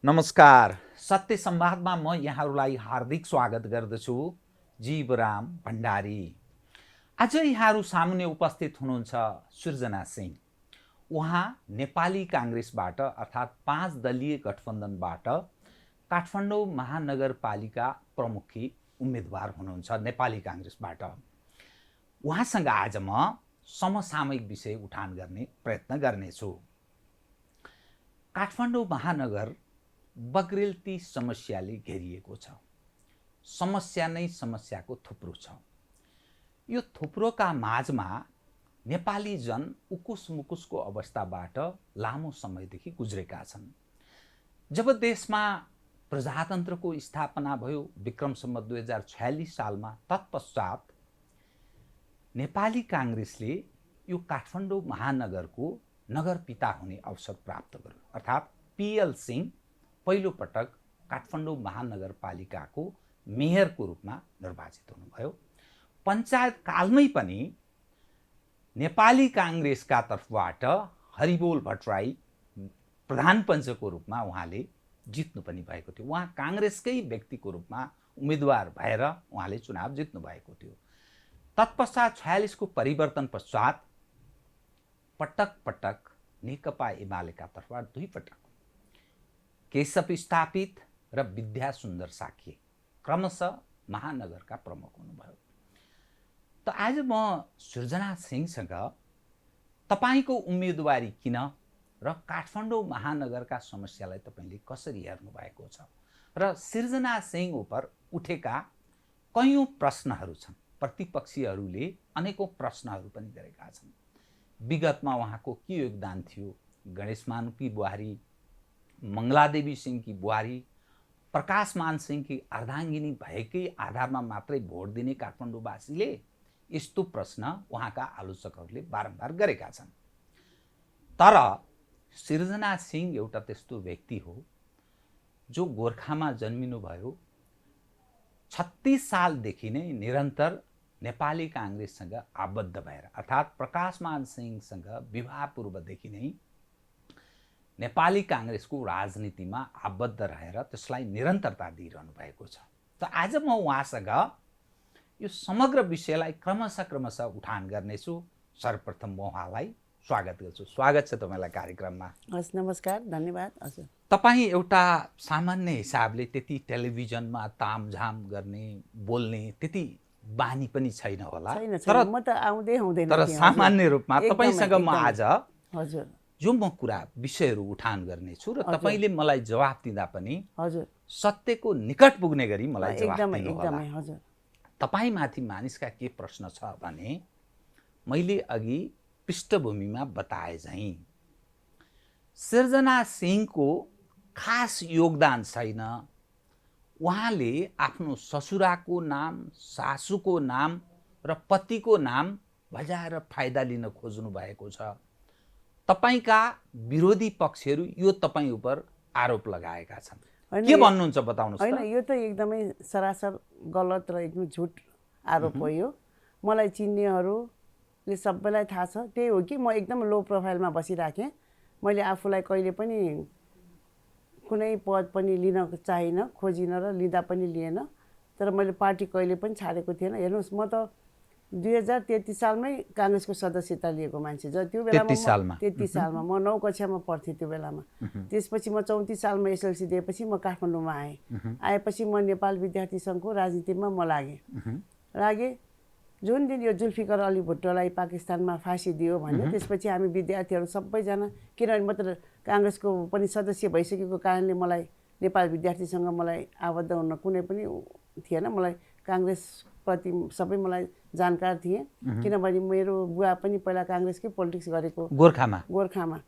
नमस्कार। सत्य संवादमा म यहाँहरूलाई हार्दिक स्वागत गर्दछु। जीवराम भण्डारी। आज यहाँहरू सामुन्ने उपस्थित हुनुहुन्छ सृजना सिंह। उहाँ नेपाली काङ्ग्रेसबाट अर्थात् 5 दलीय गठबन्धनबाट काठमाडौँ महानगरपालिका प्रमुखी उम्मेदवार हुनुहुन्छ नेपाली काङ्ग्रेसबाट। उहाँसँग आज म समसामयिक विषय उठान गर्ने प्रयत्न गर्नेछु। काठमाडौँ महानगर बग्रेलती समस्याले घेरिएको छ। समस्या नै समस्याको थुप्रो छ। यो थुप्रोका माझमा नेपाली जन उकुस मुकुसको अवस्थाबाट लामो समयदेखि गुज्रेका छन्। जब देशमा प्रजातन्त्रको स्थापना भयो विक्रम सम्वत 2046 सालमा, तत्पश्चात नेपाली काङ्ग्रेसले यो काठमाडौँ महानगरको नगरपिता हुने अवसर प्राप्त गर्यो। अर्थात् पिएल सिंह पहिलो पटक काठमाडौँ महानगरपालिकाको मेयरको रूपमा निर्वाचित हुनुभयो। पञ्चायत कालमै पनि नेपाली काङ्ग्रेसका तर्फबाट हरिबोल भट्टराई प्रधान पञ्चको रूपमा उहाँले जित्नु पनि भएको थियो। उहाँ काङ्ग्रेसकै व्यक्तिको रूपमा उम्मेदवार भएर उहाँले चुनाव जित्नु भएको थियो। तत्पश्चात 46 को परिवर्तन पश्चात पटक पटक नेकपा एमालेका तर्फबाट 2 पटक केशव स्थापित र विद्या सुन्दर साक्य क्रमशः महानगरका प्रमुख हुनुभयो। त आज म सृजना सिंहसँग तपाईको उम्मेदवारी किन र काठमाडौँ महानगरका समस्यालाई तपाईले कसरी हेर्नु भएको छ र सृजना सिंह उप उठेका कयौं प्रश्नहरू छन्। प्रतिपक्षीहरूले अनेकौं प्रश्नहरू पनि गरेका छन्। विगतमा उहाँको के योगदान थियो? गणेश मानुकी बुहारी, मङ्गलादेवी सिंहकी बुहारी, प्रकाशमान सिंहकी अर्धाङ्गिनी भएकै आधारमा मात्रै भोट दिने काठमाडौँवासीले यस्तो प्रश्न उहाँका आलोचकहरूले बारम्बार गरेका छन्। तर सृजना सिंह एउटा त्यस्तो व्यक्ति हो जो गोर्खामा जन्मिनु भयो। 36 सालदेखि नै निरन्तर नेपाली काङ्ग्रेससँग आबद्ध भएर अर्थात् प्रकाशमान सिंहसँग विवाह पूर्वदेखि नै नेपाली काङ्ग्रेसको राजनीतिमा आबद्ध रहेर त्यसलाई निरन्तरता दिइरहनु भएको छ। त आज म उहाँसँग यो समग्र विषयलाई क्रमशः उठान गर्नेछु। सर्वप्रथम म उहाँलाई स्वागत गर्छु। स्वागत छ तपाईँलाई कार्यक्रममा। हस्, नमस्कार, धन्यवाद। हजुर, तपाईँ एउटा सामान्य हिसाबले त्यति टेलिभिजनमा तामझाम गर्ने बोल्ने त्यति बानी पनि छैन होला, तर म त आउँदैन। तर सामान्य रूपमा तपाईसँग म आज हजुर जो म कुरा विषयहरू उठान गर्नेछु र तपाईले मलाई जवाफ दिँदा पनि हजुर सत्यको निकट पुग्ने गरी मलाई जवाफ दिनु होला। हजुर, तपाईमाथि मानिसका के प्रश्न छ भने मैले अघि पृष्ठभूमिमा बताए झैं सृजना सिंहको खास योगदान छैन। उहाँले आफ्नो ससुराको नाम, सासूको नाम र पतिको नाम बजाएर फाइदा लिन खोज्नु भएको छ। तपाईका विरोधी पक्षहरू यो तपाई उप आरोप लगाएका छन्। के भन्नुहुन्छ बताउनुस् त? हैन, यो त एकदमै सरासर गलत र एकदम झुट आरोप हो। यो मलाई चिन्नेहरूले सबैलाई थाहा छ। त्यही हो कि म एकदम लो प्रोफाइलमा बसिराखेँ। मैले आफूलाई कहिले पनि कुनै पद पनि लिन चाहिनँ, खोजिनँ र लिँदा पनि लिएन। तर मैले पार्टी कहिले पनि छाडेको थिएन। हेर्नुहोस्, म त 2033 सालमै काङ्ग्रेसको सदस्यता लिएको मान्छे। त्यो बेलामा 33 सालमा म 9 कक्षामा पढ्थेँ। त्यो बेलामा त्यसपछि म 34 सालमा एसएलसी दिएपछि म काठमाडौँमा आएपछि म नेपाल विद्यार्थी सङ्घको राजनीतिमा म लागेँ। जुन दिन यो जुल्फिकर अली भुट्टोलाई पाकिस्तानमा फाँसी दियो भने त्यसपछि हामी विद्यार्थीहरू सबैजना, किनभने म त काङ्ग्रेसको पनि सदस्य भइसकेको कारणले मलाई नेपाल विद्यार्थीसँग मलाई आबद्ध हुन कुनै पनि थिएन। मलाई काङ्ग्रेसप्रति सबै मलाई जानकार थिए, किनभने मेरो बुवा पनि पहिला काङ्ग्रेसकै पोलिटिक्स गरेको गोर्खामा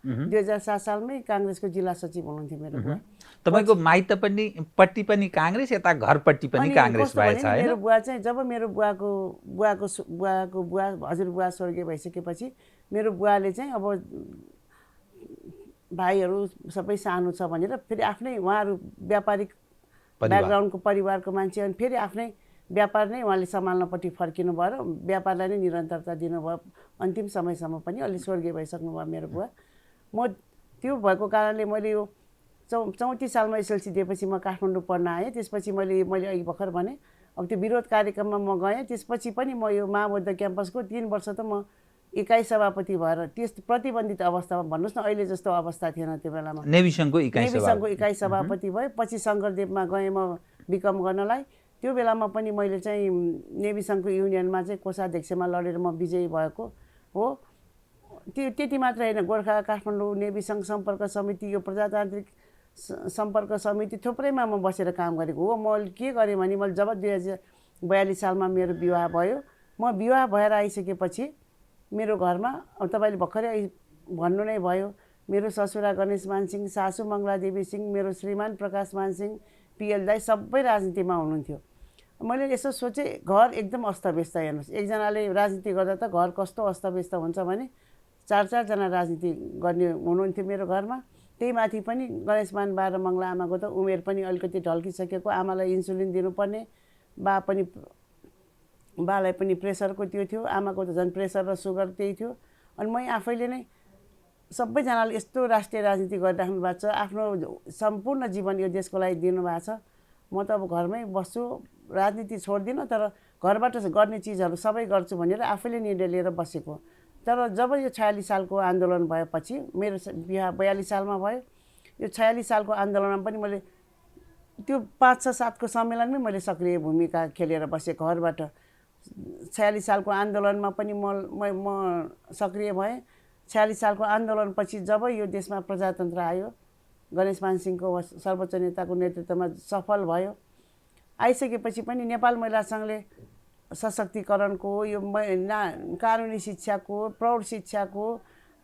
2007 सालमै काङ्ग्रेसको जिल्ला सचिव हुनुहुन्थ्यो मेरो बुवा। तपाईको माइत पनि पट्टि पनि काङ्ग्रेस, यता घरपट्टि पनि काङ्ग्रेस भएछ हैन? मेरो बुवा चाहिँ जब मेरो बुवाको बुवा हजुरबुवा स्वर्गीय भइसकेपछि मेरो बुवाले चाहिँ अब भाइहरू सबै सानो छ भनेर फेरि आफ्नै उहाँहरू व्यापारिक ब्याकग्राउन्डको परिवारको मान्छे, अनि फेरि आफ्नै व्यापार नै उहाँले सम्हाल्नपट्टि फर्किनु भयो र व्यापारलाई नै निरन्तरता दिनुभयो अन्तिम समयसम्म पनि। अलि स्वर्गीय भइसक्नु भयो मेरो बुवा। म त्यो भएको कारणले मैले यो 34 सालमा एसएलसी दिएपछि म काठमाडौँ पढ्न आएँ। त्यसपछि मैले अघि भर्खर भने अब त्यो विरोध कार्यक्रममा म गएँ। त्यसपछि पनि म यो महाबौद्ध क्याम्पसको 3 वर्ष त म इकाइ सभापति भएर त्यस प्रतिबन्धित अवस्थामा भन्नुहोस् न, अहिले जस्तो अवस्था थिएन त्यो बेलामा। नेभी सङ्घको इकाइ सभापति भए। पछि शङ्करदेवमा गएँ म बिकम गर्नलाई। त्यो बेलामा पनि मैले चाहिँ नेभी सङ्घको युनियनमा चाहिँ कोषाध्यक्षमा लडेर म विजयी भएको हो। त्यति मात्र होइन, गोर्खा काठमाडौँ नेभी सङ्घ सम्पर्क समिति, यो प्रजातान्त्रिक सम्पर्क समिति थुप्रैमा म बसेर काम गरेको हो। मैले के गरेँ भने मैले जब 2042 सालमा मेरो विवाह भयो, म विवाह भएर आइसकेपछि मेरो घरमा अब तपाईँले भर्खरै भन्नु नै भयो, मेरो ससुरा गणेश मानसिंह, सासू मङ्गलादेवी सिंह, मेरो श्रीमान प्रकाश मानसिंह, पिएल दाई सबै राजनीतिमा हुनुहुन्थ्यो। मैले यसो सोचेँ घर एकदम अस्तव्यस्त। हेर्नुहोस्, एकजनाले राजनीति गर्दा त घर कस्तो अस्तव्यस्त हुन्छ भने 4-4 राजनीति गर्ने हुनुहुन्थ्यो मेरो घरमा। त्यही माथि पनि गणेशमान बा र मङ्गला आमाको त उमेर पनि अलिकति ढल्किसकेको, आमालाई इन्सुलिन दिनुपर्ने, बालाई पनि प्रेसरको त्यो थियो, आमाको त झन् प्रेसर र सुगर त्यही थियो। अनि मै आफैले नै सबैजनाले यस्तो राष्ट्रिय राजनीति गरिराख्नु भएको छ, आफ्नो सम्पूर्ण जीवन यो देशको लागि दिनुभएको छ, म त अब घरमै बस्छु, राजनीति छोड्दिनँ, तर घरबाट गर्ने चिजहरू सबै गर्छु भनेर आफैले निर्णय लिएर बसेको। तर जब यो 46 सालको आन्दोलन भएपछि, मेरो बिहा 42 सालमा भयो, यो 46 सालको आन्दोलनमा पनि मैले त्यो 5-6-7 सम्मेलनमै मैले सक्रिय भूमिका खेलेर बसेँ घरबाट। 46 सालको आन्दोलनमा पनि म सक्रिय भएँ। 46 सालको आन्दोलनपछि जब यो देशमा प्रजातन्त्र आयो, गणेश मानसिंहको सर्वोच्च नेताको नेतृत्वमा सफल भयो, आइसकेपछि पनि नेपाल महिला सङ्घले सशक्तिकरणको, यो कानुनी शिक्षाको, प्रौढ शिक्षाको,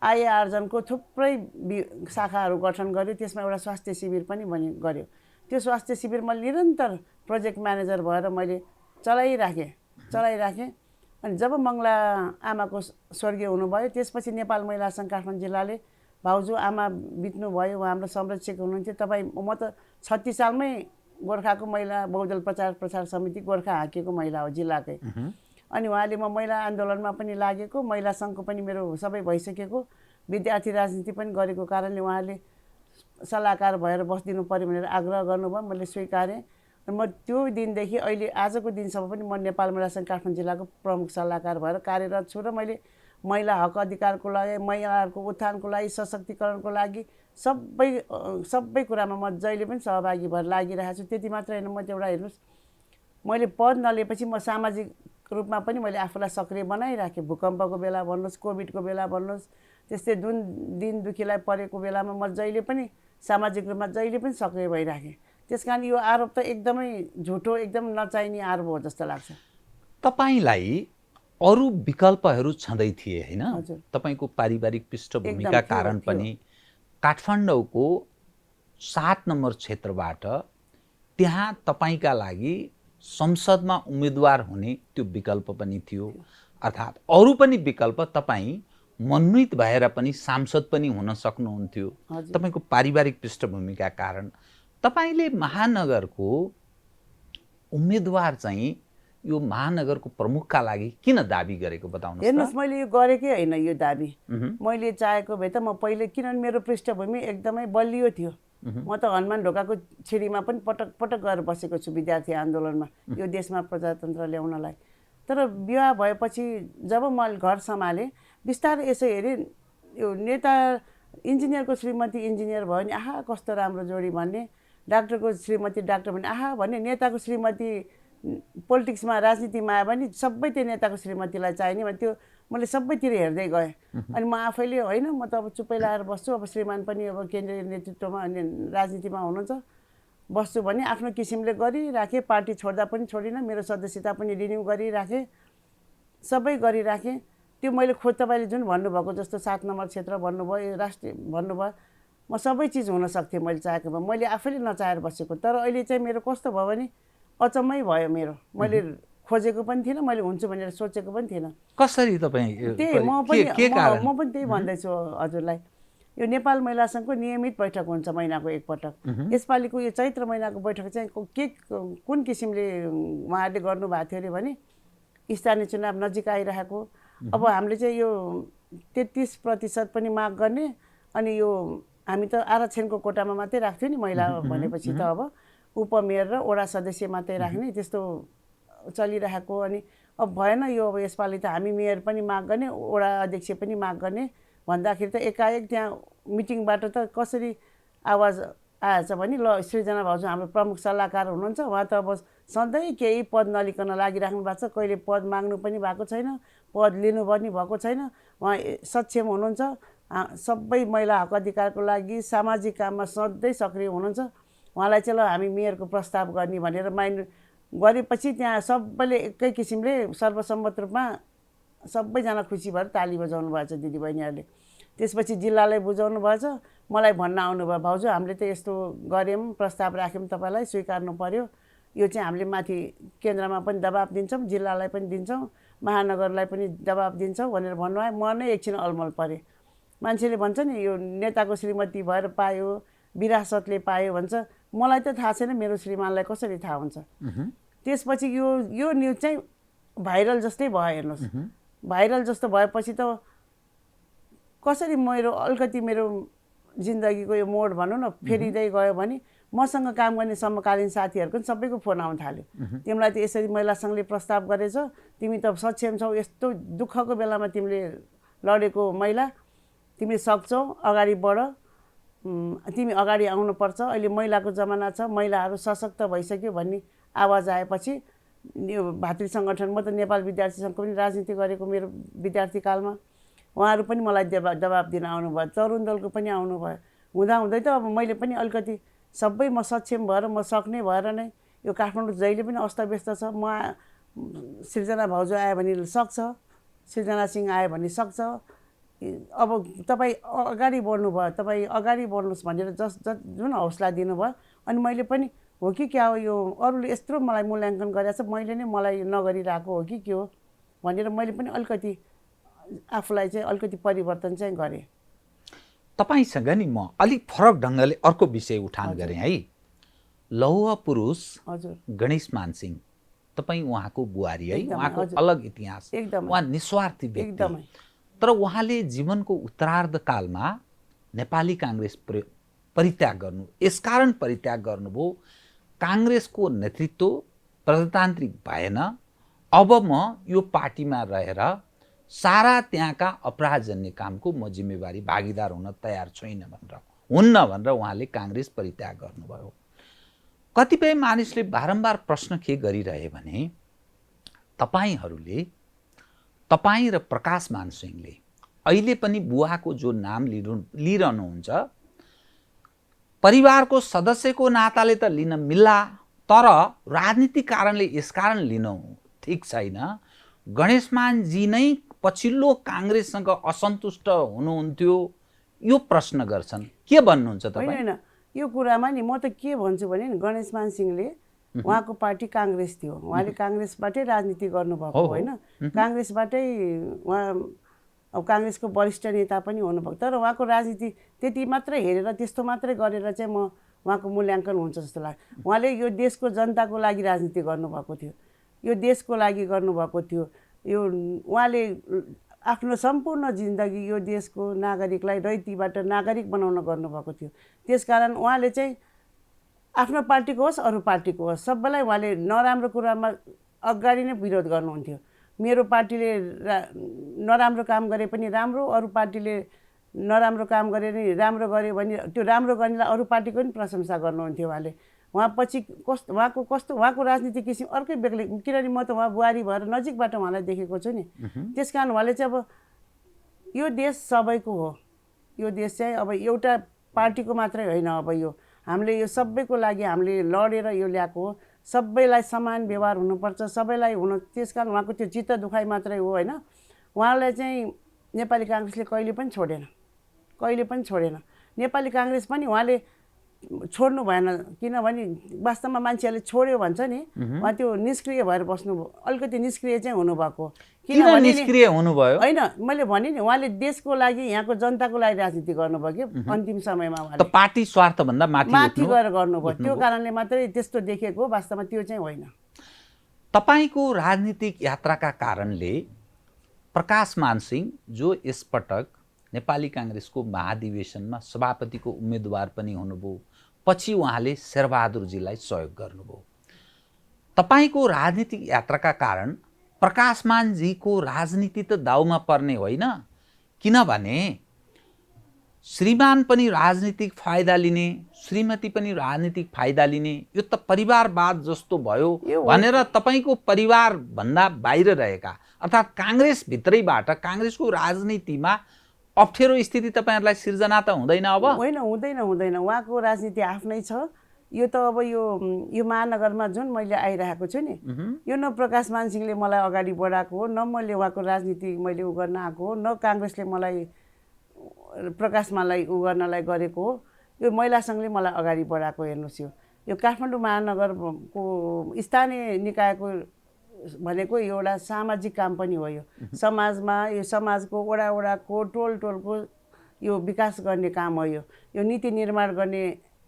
आय आर्जनको थुप्रै शाखाहरू गठन गर्यो। त्यसमा एउटा स्वास्थ्य शिविर पनि गर्यो। त्यो स्वास्थ्य शिविर मैले निरन्तर प्रोजेक्ट म्यानेजर भएर मैले चलाइराखेँ। अनि जब मङ्गला आमाको स्वर्गीय हुनुभयो, त्यसपछि नेपाल महिला सङ्घ काठमाडौँ जिल्लाले भाउजू आमा बित्नुभयो, उहाँ हाम्रो संरक्षक हुनुहुन्थ्यो, म त 36 सालमै गोर्खाको महिला बहुदल प्रचार समिति गोर्खा हाकेको महिला हो जिल्लाकै। अनि उहाँले म महिला आन्दोलनमा पनि लागेको, महिला सङ्घको पनि मेरो सबै भइसकेको, विद्यार्थी राजनीति पनि गरेको कारणले उहाँले सल्लाहकार भएर बसिदिनु पऱ्यो भनेर आग्रह गर्नुभयो। मैले स्वीकारेँ। म त्यो दिनदेखि अहिले आजको दिनसम्म पनि म नेपाल महिला सङ्घ काठमाडौँ जिल्लाको प्रमुख सल्लाहकार भएर कार्यरत छु। र मैले महिला हक अधिकारको लागि, महिलाहरूको उत्थानको लागि, सशक्तिकरणको लागि सबै कुरामा म जहिले पनि सहभागी भएर लागिरहेको छु। त्यति मात्र होइन, म एउटा हेर्नुहोस्, मैले पद नलिएपछि म सामाजिक रूपमा पनि मैले आफूलाई सक्रिय बनाइराखेँ। भूकम्पको बेला भन्नुहोस्, कोभिडको बेला भन्नुहोस्, त्यस्तै दिन दुखीलाई परेको बेलामा म जहिले पनि सामाजिक रूपमा जहिले पनि सक्रिय भइराखेँ। त्यस कारण यो आरोप त एकदमै झुटो, एकदम नचाहिने आरोप हो जस्तो लाग्छ। तपाईलाई अरू विकल्पहरू छँदै थिए हैन? हजुर। तपाईको पारिवारिक पृष्ठभूमिका कारण पनि काठमाडौँको 7 नम्बर क्षेत्रबाट त्यहाँ तपाईका लागि संसदमा उम्मेदवार हुने त्यो विकल्प पनि थियो। अर्थात् अरू पनि विकल्प तपाईँ मनोनित भएर पनि सांसद पनि हुन सक्नुहुन्थ्यो। तपाईको पारिवारिक पृष्ठभूमिका कारण तपाईले महानगरको उम्मेदवार चाहिँ यो महानगरको प्रमुखका लागि किन दाबी गरेको बताउनुहोस् त? हेर्नुहोस्, मैले यो गरेकै होइन यो दाबी। मैले चाहेको भए त म पहिले, किनभने मेरो पृष्ठभूमि एकदमै बलियो थियो। म त हनुमान ढोकाको छिरीमा पनि पटक गएर बसेको छु विद्यार्थी आन्दोलनमा, यो देशमा प्रजातन्त्र ल्याउनलाई। तर विवाह भएपछि जब मैले घर सम्हालेँ, बिस्तारै यसो हेरेँ, यो नेता इन्जिनियरको श्रीमती इन्जिनियर भयो भने आहा कस्तो राम्रो जोडी भन्ने, डाक्टरको श्रीमती डाक्टर भन्ने आहा भन्ने, नेताको श्रीमती पोलिटिक्समा राजनीतिमा आयो भने सबै त्यो नेताको श्रीमतीलाई चाहिने भने त्यो मैले सबैतिर हेर्दै गएँ। अनि म आफैले होइन, म त अब चुप्पै लाएर बस्छु, अब श्रीमान पनि अब केन्द्रीय नेतृत्वमा अनि राजनीतिमा हुनुहुन्छ, बस्छु भने आफ्नो किसिमले गरिराखेँ। पार्टी छोड्दा पनि छोडिनँ, मेरो सदस्यता पनि रिन्यू गरिराखेँ, सबै गरिराखेँ। त्यो मैले तपाईँले जुन भन्नुभएको जस्तो 7 नम्बर क्षेत्र भन्नुभयो, राष्ट्रिय भन्नुभयो, म सबै चिज हुन सक्थेँ मैले चाहेको भए। मैले आफैले नचाहेर बसेको। तर अहिले चाहिँ मेरो कस्तो भयो भने अचम्मै भयो मेरो। मैले खोजेको पनि थिइनँ, मैले हुन्छु भनेर सोचेको पनि थिइनँ। कसरी तपाईँ? त्यही म पनि त्यही भन्दैछु हजुरलाई। यो नेपाल महिला सङ्घको नियमित बैठक हुन्छ महिनाको एकपटक। यसपालिको यो चैत्र महिनाको बैठक चाहिँ कुन किसिमले उहाँहरूले गर्नुभएको थियो अरे भने, स्थानीय चुनाव नजिक आइरहेको, अब हामीले चाहिँ यो 33% पनि माग गर्ने, अनि यो हामी त आरक्षणको कोटामा मात्रै राख्थ्यौँ नि महिला भनेपछि त अब उपमेयर र वडा सदस्य मात्रै राख्ने त्यस्तो चलिरहेको। अनि अब भएन यो, अब यसपालि त हामी मेयर पनि माग गर्ने वडा अध्यक्ष पनि माग गर्ने भन्दाखेरि त एकाएक त्यहाँ मिटिङबाट त कसरी आवाज आएछ भने ल सृजना भाउजू हाम्रो प्रमुख सल्लाहकार हुनुहुन्छ, उहाँ त अब सधैँ केही पद नलिकन लागिराख्नु भएको छ, कहिले पद माग्नु पनि भएको छैन, पद लिनु पनि भएको छैन, उहाँ सक्षम हुनुहुन्छ, सबै महिला हक अधिकारको लागि सामाजिक काममा सधैँ सक्रिय हुनुहुन्छ, उहाँलाई चाहिँ ल हामी मेयरको प्रस्ताव गर्ने भनेर माइन्ड गरेपछि त्यहाँ सबैले एकै किसिमले सर्वसम्मत रूपमा सबैजना खुसी भएर ताली बजाउनु भएछ दिदीबहिनीहरूले। त्यसपछि जिल्लालाई बुझाउनु भएछ, मलाई भन्न आउनुभयो भाउजू हामीले त यस्तो गऱ्यौँ, प्रस्ताव राख्यौँ, तपाईँलाई स्वीकार्नु पर्यो, यो चाहिँ हामीले माथि केन्द्रमा पनि दबाब दिन्छौँ, जिल्लालाई पनि दिन्छौँ, महानगरलाई पनि दबाब दिन्छौँ भनेर भन्नुभयो। म नै एकछिन अलमल परेँ। मान्छेले भन्छ नि यो नेताको श्रीमती भएर पायो, विरासतले पायो भन्छ, मलाई त थाहा छैन मेरो श्रीमानलाई कसरी थाहा हुन्छ। त्यसपछि यो न्युज चाहिँ भाइरल जस्तै भयो हेर्नुहोस्। भाइरल जस्तो भएपछि त कसरी अलिकति मेरो जिन्दगीको यो मोड भनौँ न फेरिँदै गयो भने मसँग काम गर्ने समकालीन साथीहरूको पनि सबैको फोन आउन थाल्यो, तिमीलाई त यसरी महिला सङ्घले प्रस्ताव गरेछ, तिमी त सक्षम छौ, यस्तो दुःखको बेलामा तिमीले लडेको महिला, तिमीले सक्छौ, अगाडि बढ, तिमी अगाडि आउनुपर्छ, अहिले महिलाको जमाना छ, महिलाहरू सशक्त भइसक्यो भन्ने आवाज आएपछि यो भातृ सङ्गठन, म त नेपाल विद्यार्थी सङ्घको पनि राजनीति गरेको मेरो विद्यार्थी कालमा, उहाँहरू पनि मलाई दबाब दिन आउनुभयो, तरुण दलको पनि आउनुभयो। हुँदाहुँदै त अब मैले पनि अलिकति सबै म सक्षम भएर म सक्ने भएर नै यो काठमाडौँ जहिले पनि अस्तव्यस्त छ, म सृजना भाउजू आयो भने सक्छ, सृजना सिंह आयो भने सक्छ, अब तपाईँ अगाडि बढ्नुभयो, तपाईँ अगाडि बढ्नुहोस् भनेर जुन हौसला दिनुभयो। अनि मैले पनि हो कि क्या हो यो अरूले यत्रो मलाई मूल्याङ्कन गरेछ, मैले नै मलाई नगरिरहेको हो कि के हो भनेर मैले पनि अलिकति आफूलाई चाहिँ अलिकति परिवर्तन चाहिँ गरेँ। तपाईसँग नि म अलिक फरक ढङ्गले अर्को विषय उठान गरेँ है। लौह पुरुष हजुर गणेश मानसिंह, तपाईँ उहाँको बुहारी है, उहाँको हजुर। अलग इतिहास, एकदमै। उहाँ निस्वार्थी व्यक्ति, एकदमै। तर उहाँले जीवनको उत्तरार्ध कालमा नेपाली काङ्ग्रेस परित्याग गर्नु, यसकारण परित्याग गर्नुभयो काङ्ग्रेसको नेतृत्व प्रजातान्त्रिक भएन, अब म यो पार्टीमा रहेर सारा त्यहाँका अपराधजन्य कामको म जिम्मेवारी भागीदार हुन तयार हुन्न भनेर उहाँले काङ्ग्रेस परित्याग गर्नुभयो। कतिपय मानिसले बारम्बार प्रश्न के गरिरहे भने तपाईहरूले, तपाईँ र प्रकाश मानसिंहले अहिले पनि बुवाको जो नाम लिइरहनुहुन्छ, परिवारको सदस्यको नाताले त लिन मिल्ला, तर राजनीतिक कारणले यसकारण लिन ठिक छैन। गणेशमानजी नै पछिल्लो काङ्ग्रेससँग असन्तुष्ट हुनुहुन्थ्यो, यो प्रश्न गर्छन्, के भन्नुहुन्छ तपाईँ? होइन, यो कुरामा नि म त के भन्छु भने नि गणेशमान सिंहले उहाँको पार्टी काङ्ग्रेस थियो, उहाँले काङ्ग्रेसबाटै राजनीति गर्नुभएको होइन, काङ्ग्रेसबाटै उहाँ अब काङ्ग्रेसको वरिष्ठ नेता पनि हुनुभएको, तर उहाँको राजनीति त्यति मात्रै हेरेर त्यस्तो मात्रै गरेर चाहिँ म उहाँको मूल्याङ्कन हुन्छ जस्तो लाग्छ। उहाँले यो देशको जनताको लागि राजनीति गर्नुभएको थियो, यो देशको लागि गर्नुभएको थियो, यो उहाँले आफ्नो सम्पूर्ण जिन्दगी यो देशको नागरिकलाई रैतीबाट नागरिक बनाउन गर्नुभएको थियो। त्यसकारण उहाँले चाहिँ आफ्नो पार्टीको होस् अरू पार्टीको होस् सबैलाई उहाँले नराम्रो कुरामा अगाडि नै विरोध गर्नुहुन्थ्यो। मेरो पार्टीले नराम्रो काम गरे पनि राम्रो, अरू पार्टीले नराम्रो काम गरे नि राम्रो गऱ्यो भने त्यो राम्रो गर्नेलाई अरू पार्टीको पनि प्रशंसा गर्नुहुन्थ्यो उहाँले। उहाँ पछि उहाँको राजनीतिक किसिम अर्कै बेग्लै, किनभने म त उहाँ बुहारी भएर नजिकबाट उहाँलाई देखेको छु नि। त्यस कारण उहाँले चाहिँ अब यो देश सबैको हो, यो देश चाहिँ अब एउटा पार्टीको मात्रै होइन, अब यो हामीले यो सबैको लागि हामीले लडेर यो ल्याएको हो, सबैलाई समान व्यवहार हुनुपर्छ, सबैलाई हुनु। त्यस कारण उहाँको त्यो चित्त दुखाइ मात्रै हो होइन। उहाँलाई चाहिँ नेपाली काङ्ग्रेसले कहिले पनि छोडेन, कहिले पनि छोडेन। नेपाली काङ्ग्रेस पनि उहाँले छोड्नु भएन, किनभने वास्तवमा मान्छेहरूले छोड्यो भन्छ नि, उहाँ त्यो निष्क्रिय भएर बस्नुभयो, अलिकति निष्क्रिय चाहिँ हुनुभएको। किन निष्क्रिय हुनुभयो? होइन, मैले भने नि उहाँले देशको लागि यहाँको जनताको लागि राजनीति गर्नुभयो कि अन्तिम समयमा उहाँले पार्टी स्वार्थभन्दा माथि गएर गर्नुभयो, त्यो कारणले मात्रै त्यस्तो देखेको, वास्तवमा त्यो चाहिँ होइन। तपाईँको राजनीतिक यात्राका कारणले प्रकाश मानसिंह जो यसपटक नेपाली काङ्ग्रेसको महाधिवेशनमा सभापतिको उम्मेदवार पनि हुनुभयो। पछि उहाँले शेरबहादुरजीलाई सहयोग गर्नुभयो। तपाईको राजनीतिक यात्राका कारण प्रकाशमानजीको राजनीति त दाउमा पर्ने होइन, किनभने श्रीमान पनि राजनीतिक फाइदा लिने, श्रीमती पनि राजनीतिक फाइदा लिने, यो त परिवारवाद जस्तो भयो भनेर तपाईको परिवार भन्दा बाहिर रहेका अर्थात् काङ्ग्रेस भित्रैबाट काङ्ग्रेसको राजनीतिमा अप्ठ्यारो स्थिति तपाईहरुलाई सिर्जना त हुँदैन? अब होइन, हुँदैन। उहाँको राजनीति आफ्नै छ। यो त अब यो महानगरमा जुन मैले आइरहेको छु नि, यो न प्रकाशमान सिंहले मलाई अगाडि बढाएको हो, न मैले उहाँको राजनीति मैले उ गर्न आएको हो, न काङ्ग्रेसले मलाई प्रकाशमानलाई उ गर्नलाई गरेको हो। यो महिला सङ्घले मलाई अगाडि बढाएको हेर्नुहोस्। यो काठमाडौँ महानगरको स्थानीय निकायको भनेको एउटा सामाजिक काम पनि हो। यो समाजमा यो समाजको वडाको टोलको यो विकास गर्ने काम हो। यो नीति निर्माण गर्ने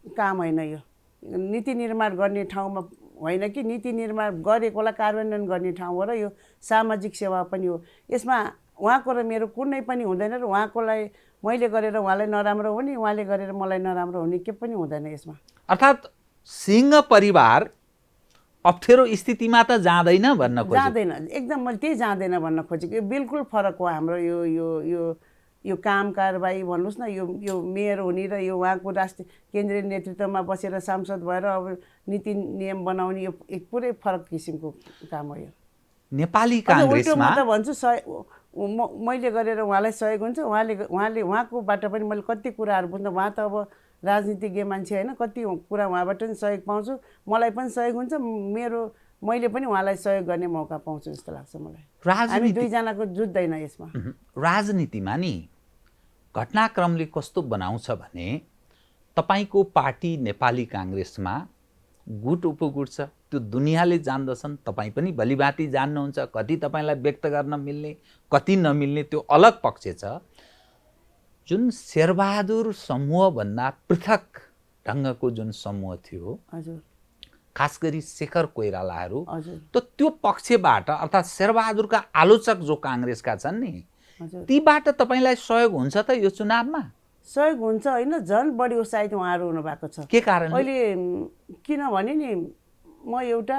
काम होइन। यो नीति निर्माण गर्ने ठाउँमा होइन कि नीति निर्माण गरेकोलाई कार्यान्वयन गर्ने ठाउँ हो र यो सामाजिक सेवा पनि हो। यसमा उहाँको र मेरो कुनै पनि हुँदैन र उहाँकोलाई मैले गरेर उहाँलाई नराम्रो हुने, उहाँले गरेर मलाई नराम्रो हुने के पनि हुँदैन यसमा। अर्थात् सिंह परिवार अप्ठ्यारो स्थितिमा त जाँदैन भन्न खोजेको? जाँदैन, एकदम मैले त्यही जाँदैन भन्न खोजेको। यो बिल्कुल फरक हो हाम्रो यो काम कारबाही भन्नुहोस् न। यो मेयर हुने र यो उहाँको राष्ट्रिय केन्द्रीय नेतृत्वमा बसेर सांसद भएर अब नीति नियम बनाउने यो एक पुरै फरक किसिमको काम हो। यो नेपाली काङ्ग्रेसमा म त भन्छु मैले गरेर उहाँलाई सहयोग हुन्छ। उहाँकोबाट पनि मैले कति कुराहरू बुझ्न, उहाँ त अब राजनीतिज्ञ मान्छे होइन, कति कुरा उहाँबाट पनि सहयोग पाउँछु, मलाई पनि सहयोग हुन्छ, मैले पनि उहाँलाई सहयोग गर्ने मौका पाउँछु जस्तो लाग्छ मलाई। हामी दुईजनाको जुट्दैन यसमा। राजनीतिमा नि घटनाक्रमले कस्तो बनाउँछ भने तपाईको पार्टी नेपाली काङ्ग्रेसमा गुट उपगुट छ, त्यो दुनियाँले जान्दछन्, तपाईँ पनि भलिभाँति जान्नुहुन्छ। कति तपाईँलाई व्यक्त गर्न मिल्ने, कति नमिल्ने त्यो अलग पक्ष छ। जुन शेरबहादुर समूहभन्दा पृथक ढङ्गको जुन समूह थियो, हजुर, खास गरी शेखर कोइरालाहरू, हजुर, त त्यो पक्षबाट अर्थात् शेरबहादुरका आलोचक जो काङ्ग्रेसका छन् नि, हजुर, तीबाट तपाईँलाई सहयोग हुन्छ त यो चुनावमा? सहयोग हुन्छ होइन, झन् बढी उत्साहित उहाँहरू हुनुभएको छ। के कारण? अहिले किनभने नि म एउटा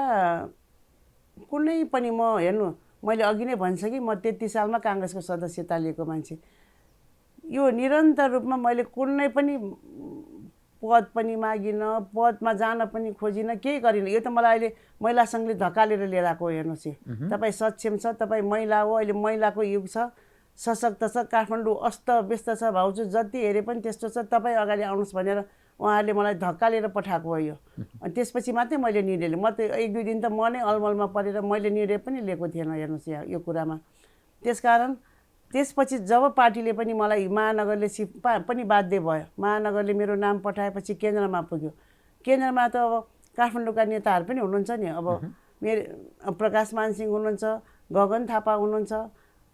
कुनै पनि हेर्नु, मैले अघि नै भनिसकेँ, म 33 सालमा काङ्ग्रेसको सदस्यता लिएको मान्छे। यो निरन्तर रूपमा मैले कुनै पनि पद पनि मागिनँ, पदमा जान पनि खोजिनँ, केही गरिनँ। यो त मलाई अहिले महिला सङ्घले धकालेर लिएर आएको हेर्नुहोस्। तपाईँ सक्षम छ, तपाईँ महिला हो, अहिले महिलाको युग छ, सशक्त छ, काठमाडौँ अस्त व्यस्त छ, भाउजू जति हेरे पनि त्यस्तो छ, तपाईँ अगाडि आउनुहोस् भनेर उहाँहरूले मलाई धक्कालेर पठाएको हो यो। अनि त्यसपछि मात्रै मैले निर्णय लिएँ। म त 1-2 दिन त म नै अलमलमा परेर मैले निर्णय पनि लिएको थिएन हेर्नुहोस् यहाँ यो कुरामा। त्यसकारण त्यसपछि जब पार्टीले पनि मलाई महानगरले पनि बाध्य भयो, महानगरले मेरो नाम पठाएपछि केन्द्रमा पुग्यो। केन्द्रमा त अब काठमाडौँका नेताहरू पनि हुनुहुन्छ नि, अब मेरो प्रकाशमान सिंह हुनुहुन्छ, गगन थापा हुनुहुन्छ,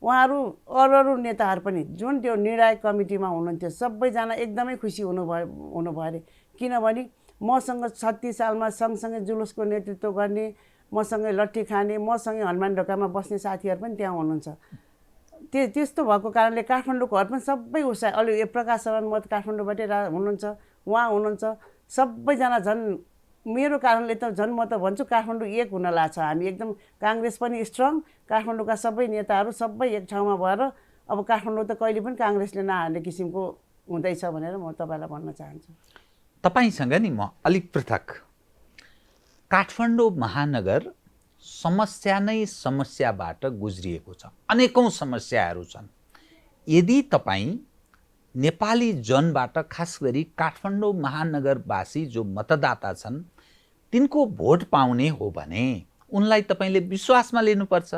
उहाँहरू अरू नेताहरू पनि जुन त्यो निर्णायक कमिटीमा हुनुहुन्थ्यो, सबैजना एकदमै खुसी हुनुभयो अरे। किनभने मसँग 36 सालमा सँगसँगै जुलुसको नेतृत्व गर्ने, मसँगै लट्ठी खाने, मसँगै हनुमान ढोकामा बस्ने साथीहरू पनि त्यहाँ हुनुहुन्छ। त्यस्तो भएको कारणले काठमाडौँकोहरू पनि सबै उत्साह। अलि प्रकाश शरण म काठमाडौँबाटै हुनुहुन्छ, उहाँ हुनुहुन्छ, सबैजना झन् मेरो कारणले त झन् म त भन्छु काठमाडौँ एक हुन लाग्छ। हामी एकदम काङ्ग्रेस पनि स्ट्रङ, काठमाडौँका सबै नेताहरू सबै एक ठाउँमा भएर अब काठमाडौँ त कहिले पनि काङ्ग्रेसले नहार्ने किसिमको हुँदैछ भनेर म तपाईँलाई भन्न चाहन्छु। तपाईँसँग नि म अलिक पृथक, काठमाडौँ महानगर समस्या नै समस्याबाट गुज्रिएको छ, अनेकौं समस्याहरू छन्। यदि तपाईँ नेपाली जनबाट खास गरी काठमाडौँ महानगरवासी जो मतदाता छन् तिनको भोट पाउने हो भने उनलाई तपाईँले विश्वासमा लिनुपर्छ।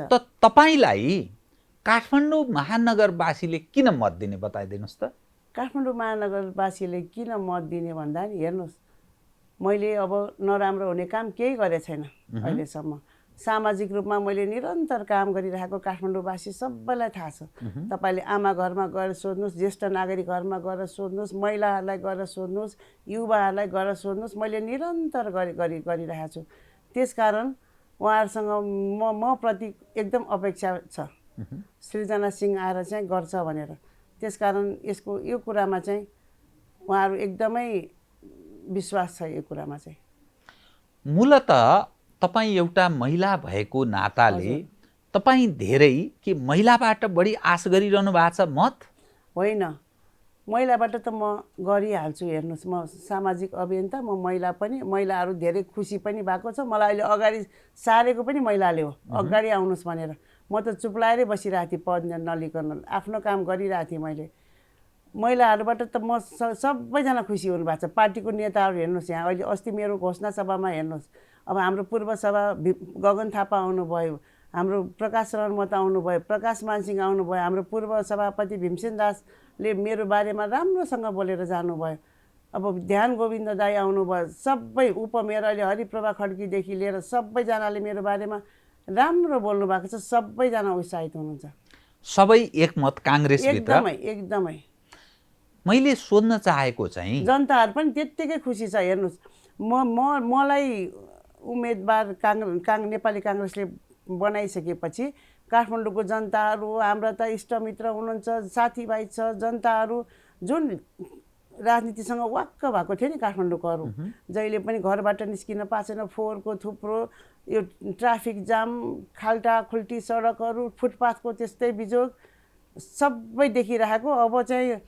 त तपाईँलाई काठमाडौँ महानगरवासीले किन मत दिने बताइदिनुहोस् त? काठमाडौँ महानगरवासीले किन मत दिने भन्दा नि हेर्नुहोस्, मैले अब नराम्रो हुने काम केही गरेको छैन अहिलेसम्म। सामाजिक रूपमा मैले निरन्तर काम गरिरहेको काठमाडौँवासी सबैलाई थाहा छ। तपाईँले आमा घरमा गएर सोध्नुहोस्, ज्येष्ठ नागरिक घरमा गएर सोध्नुहोस्, महिलाहरूलाई गएर सोध्नुहोस्, युवाहरूलाई गएर सोध्नुहोस्, मैले निरन्तर गरिरहेको छु। त्यसकारण उहाँहरूसँग म प्रति एकदम अपेक्षा छ, सृजना सिंह आएर चाहिँ गर्छ भनेर। त्यसकारण यो कुरामा चाहिँ उहाँहरू एकदमै विश्वास छ यो कुरामा चाहिँ। मूलत तपाईँ एउटा महिला भएको नाताले तपाईँ धेरै के महिलाबाट बढी आश गरिरहनु भएको छ मत? होइन, महिलाबाट त म गरिहाल्छु। हेर्नुहोस्, म सामाजिक अभियन्ता, म महिला पनि, महिलाहरू धेरै खुसी पनि भएको छ। मलाई अहिले अगाडि सारेको पनि महिलाले हो, अगाडि आउनुहोस् भनेर। म त चुप्लाएरै बसिरहेको थिएँ, पद नलिकन आफ्नो काम गरिरहेको थिएँ मैले। महिलाहरूबाट त म सबैजना खुसी हुनुभएको छ। पार्टीको नेताहरू हेर्नुहोस्, यहाँ अहिले अस्ति मेरो घोषणा सभामा हेर्नुहोस्, अब हाम्रो पूर्व सभा गगन थापा आउनुभयो, हाम्रो प्रकाश शरण महतो आउनुभयो, प्रकाश मानसिंह आउनुभयो, हाम्रो पूर्व सभापति भीमसेन दासले मेरो बारेमा राम्रोसँग बोलेर जानुभयो। अब ध्यान गोविन्द दाई आउनुभयो, सबै उपमेयर अहिले हरिप्रभा खड्कीदेखि लिएर सबैजनाले मेरो बारेमा राम्रो बोल्नु भएको छ। सबैजना उत्साहित हुनुहुन्छ, सबै एकमत काङ्ग्रेसभित्र। एकदमै एकदमै। मैले सोध्न चाहेको चाहिँ जनताहरू पनि त्यत्तिकै खुसी छ। हेर्नुहोस्, मलाई उम्मेदवार नेपाली काङ्ग्रेसले बनाइसकेपछि काठमाडौँको जनताहरू, हाम्रा त इष्टमित्र हुनुहुन्छ, साथीभाइ छ, जनताहरू जुन राजनीतिसँग वाक्क भएको थियो नि काठमाडौँकोहरू, जहिले पनि घरबाट निस्किन पाएको छैन, फोहोरको थुप्रो, यो ट्राफिक जाम, खाल्टाखुल्टी सडकहरू, फुटपाथको त्यस्तै बिजोग सबै देखिरहेको। अब चाहिँ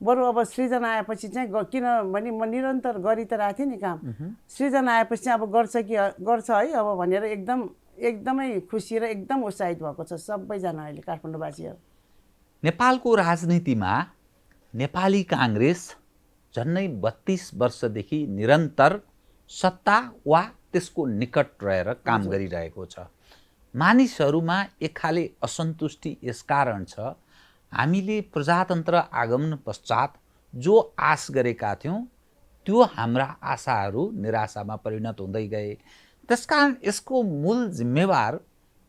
बरु अब सृजना आएपछि चाहिँ किनभने म निरन्तर गरि त रहेको थिएँ नि काम, सृजना आएपछि चाहिँ अब गर्छ है अब भनेर एकदमै खुसी र एकदम उत्साहित भएको छ सबैजना अहिले काठमाडौँवासीहरू। नेपालको राजनीतिमा नेपाली काङ्ग्रेस झन्नै 32 वर्षदेखि निरन्तर सत्ता वा त्यसको निकट रहेर काम गरिरहेको छ। मानिसहरूमा एक खाले असन्तुष्टि यसकारण छ, हामीले प्रजातन्त्र आगमन पश्चात जो आश गरेका थियौँ त्यो हाम्रा आशाहरू निराशामा परिणत हुँदै गए। त्यसकारण यसको मूल जिम्मेवार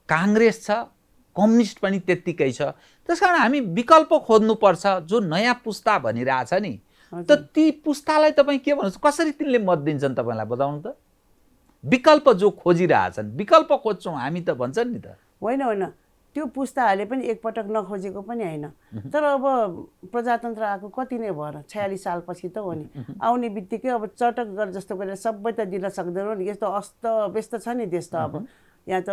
काङ्ग्रेस छ, कम्युनिस्ट पनि त्यत्तिकै छ। त्यसकारण हामी विकल्प खोज्नुपर्छ। जो नयाँ पुस्ता भनिरहेछ नि, त ती पुस्तालाई तपाईँ के भन्नुहुन्छ? कसरी तिनले मत दिन्छन् तपाईँलाई बताउनु त? विकल्प जो खोजिरहेछन्, विकल्प खोज्छौँ हामी त भन्छन् नि त। होइन होइन, त्यो पुस्ताहरूले पनि एकपटक नखोजेको पनि होइन। तर अब प्रजातन्त्र आएको कति नै भएर 46 सालपछि त हो नि, आउने बित्तिकै अब चटक गरेर जस्तो गरेर सबै त दिन सक्दैनौँ नि। यस्तो अस्तव्यस्त छ नि देश त। अब यहाँ त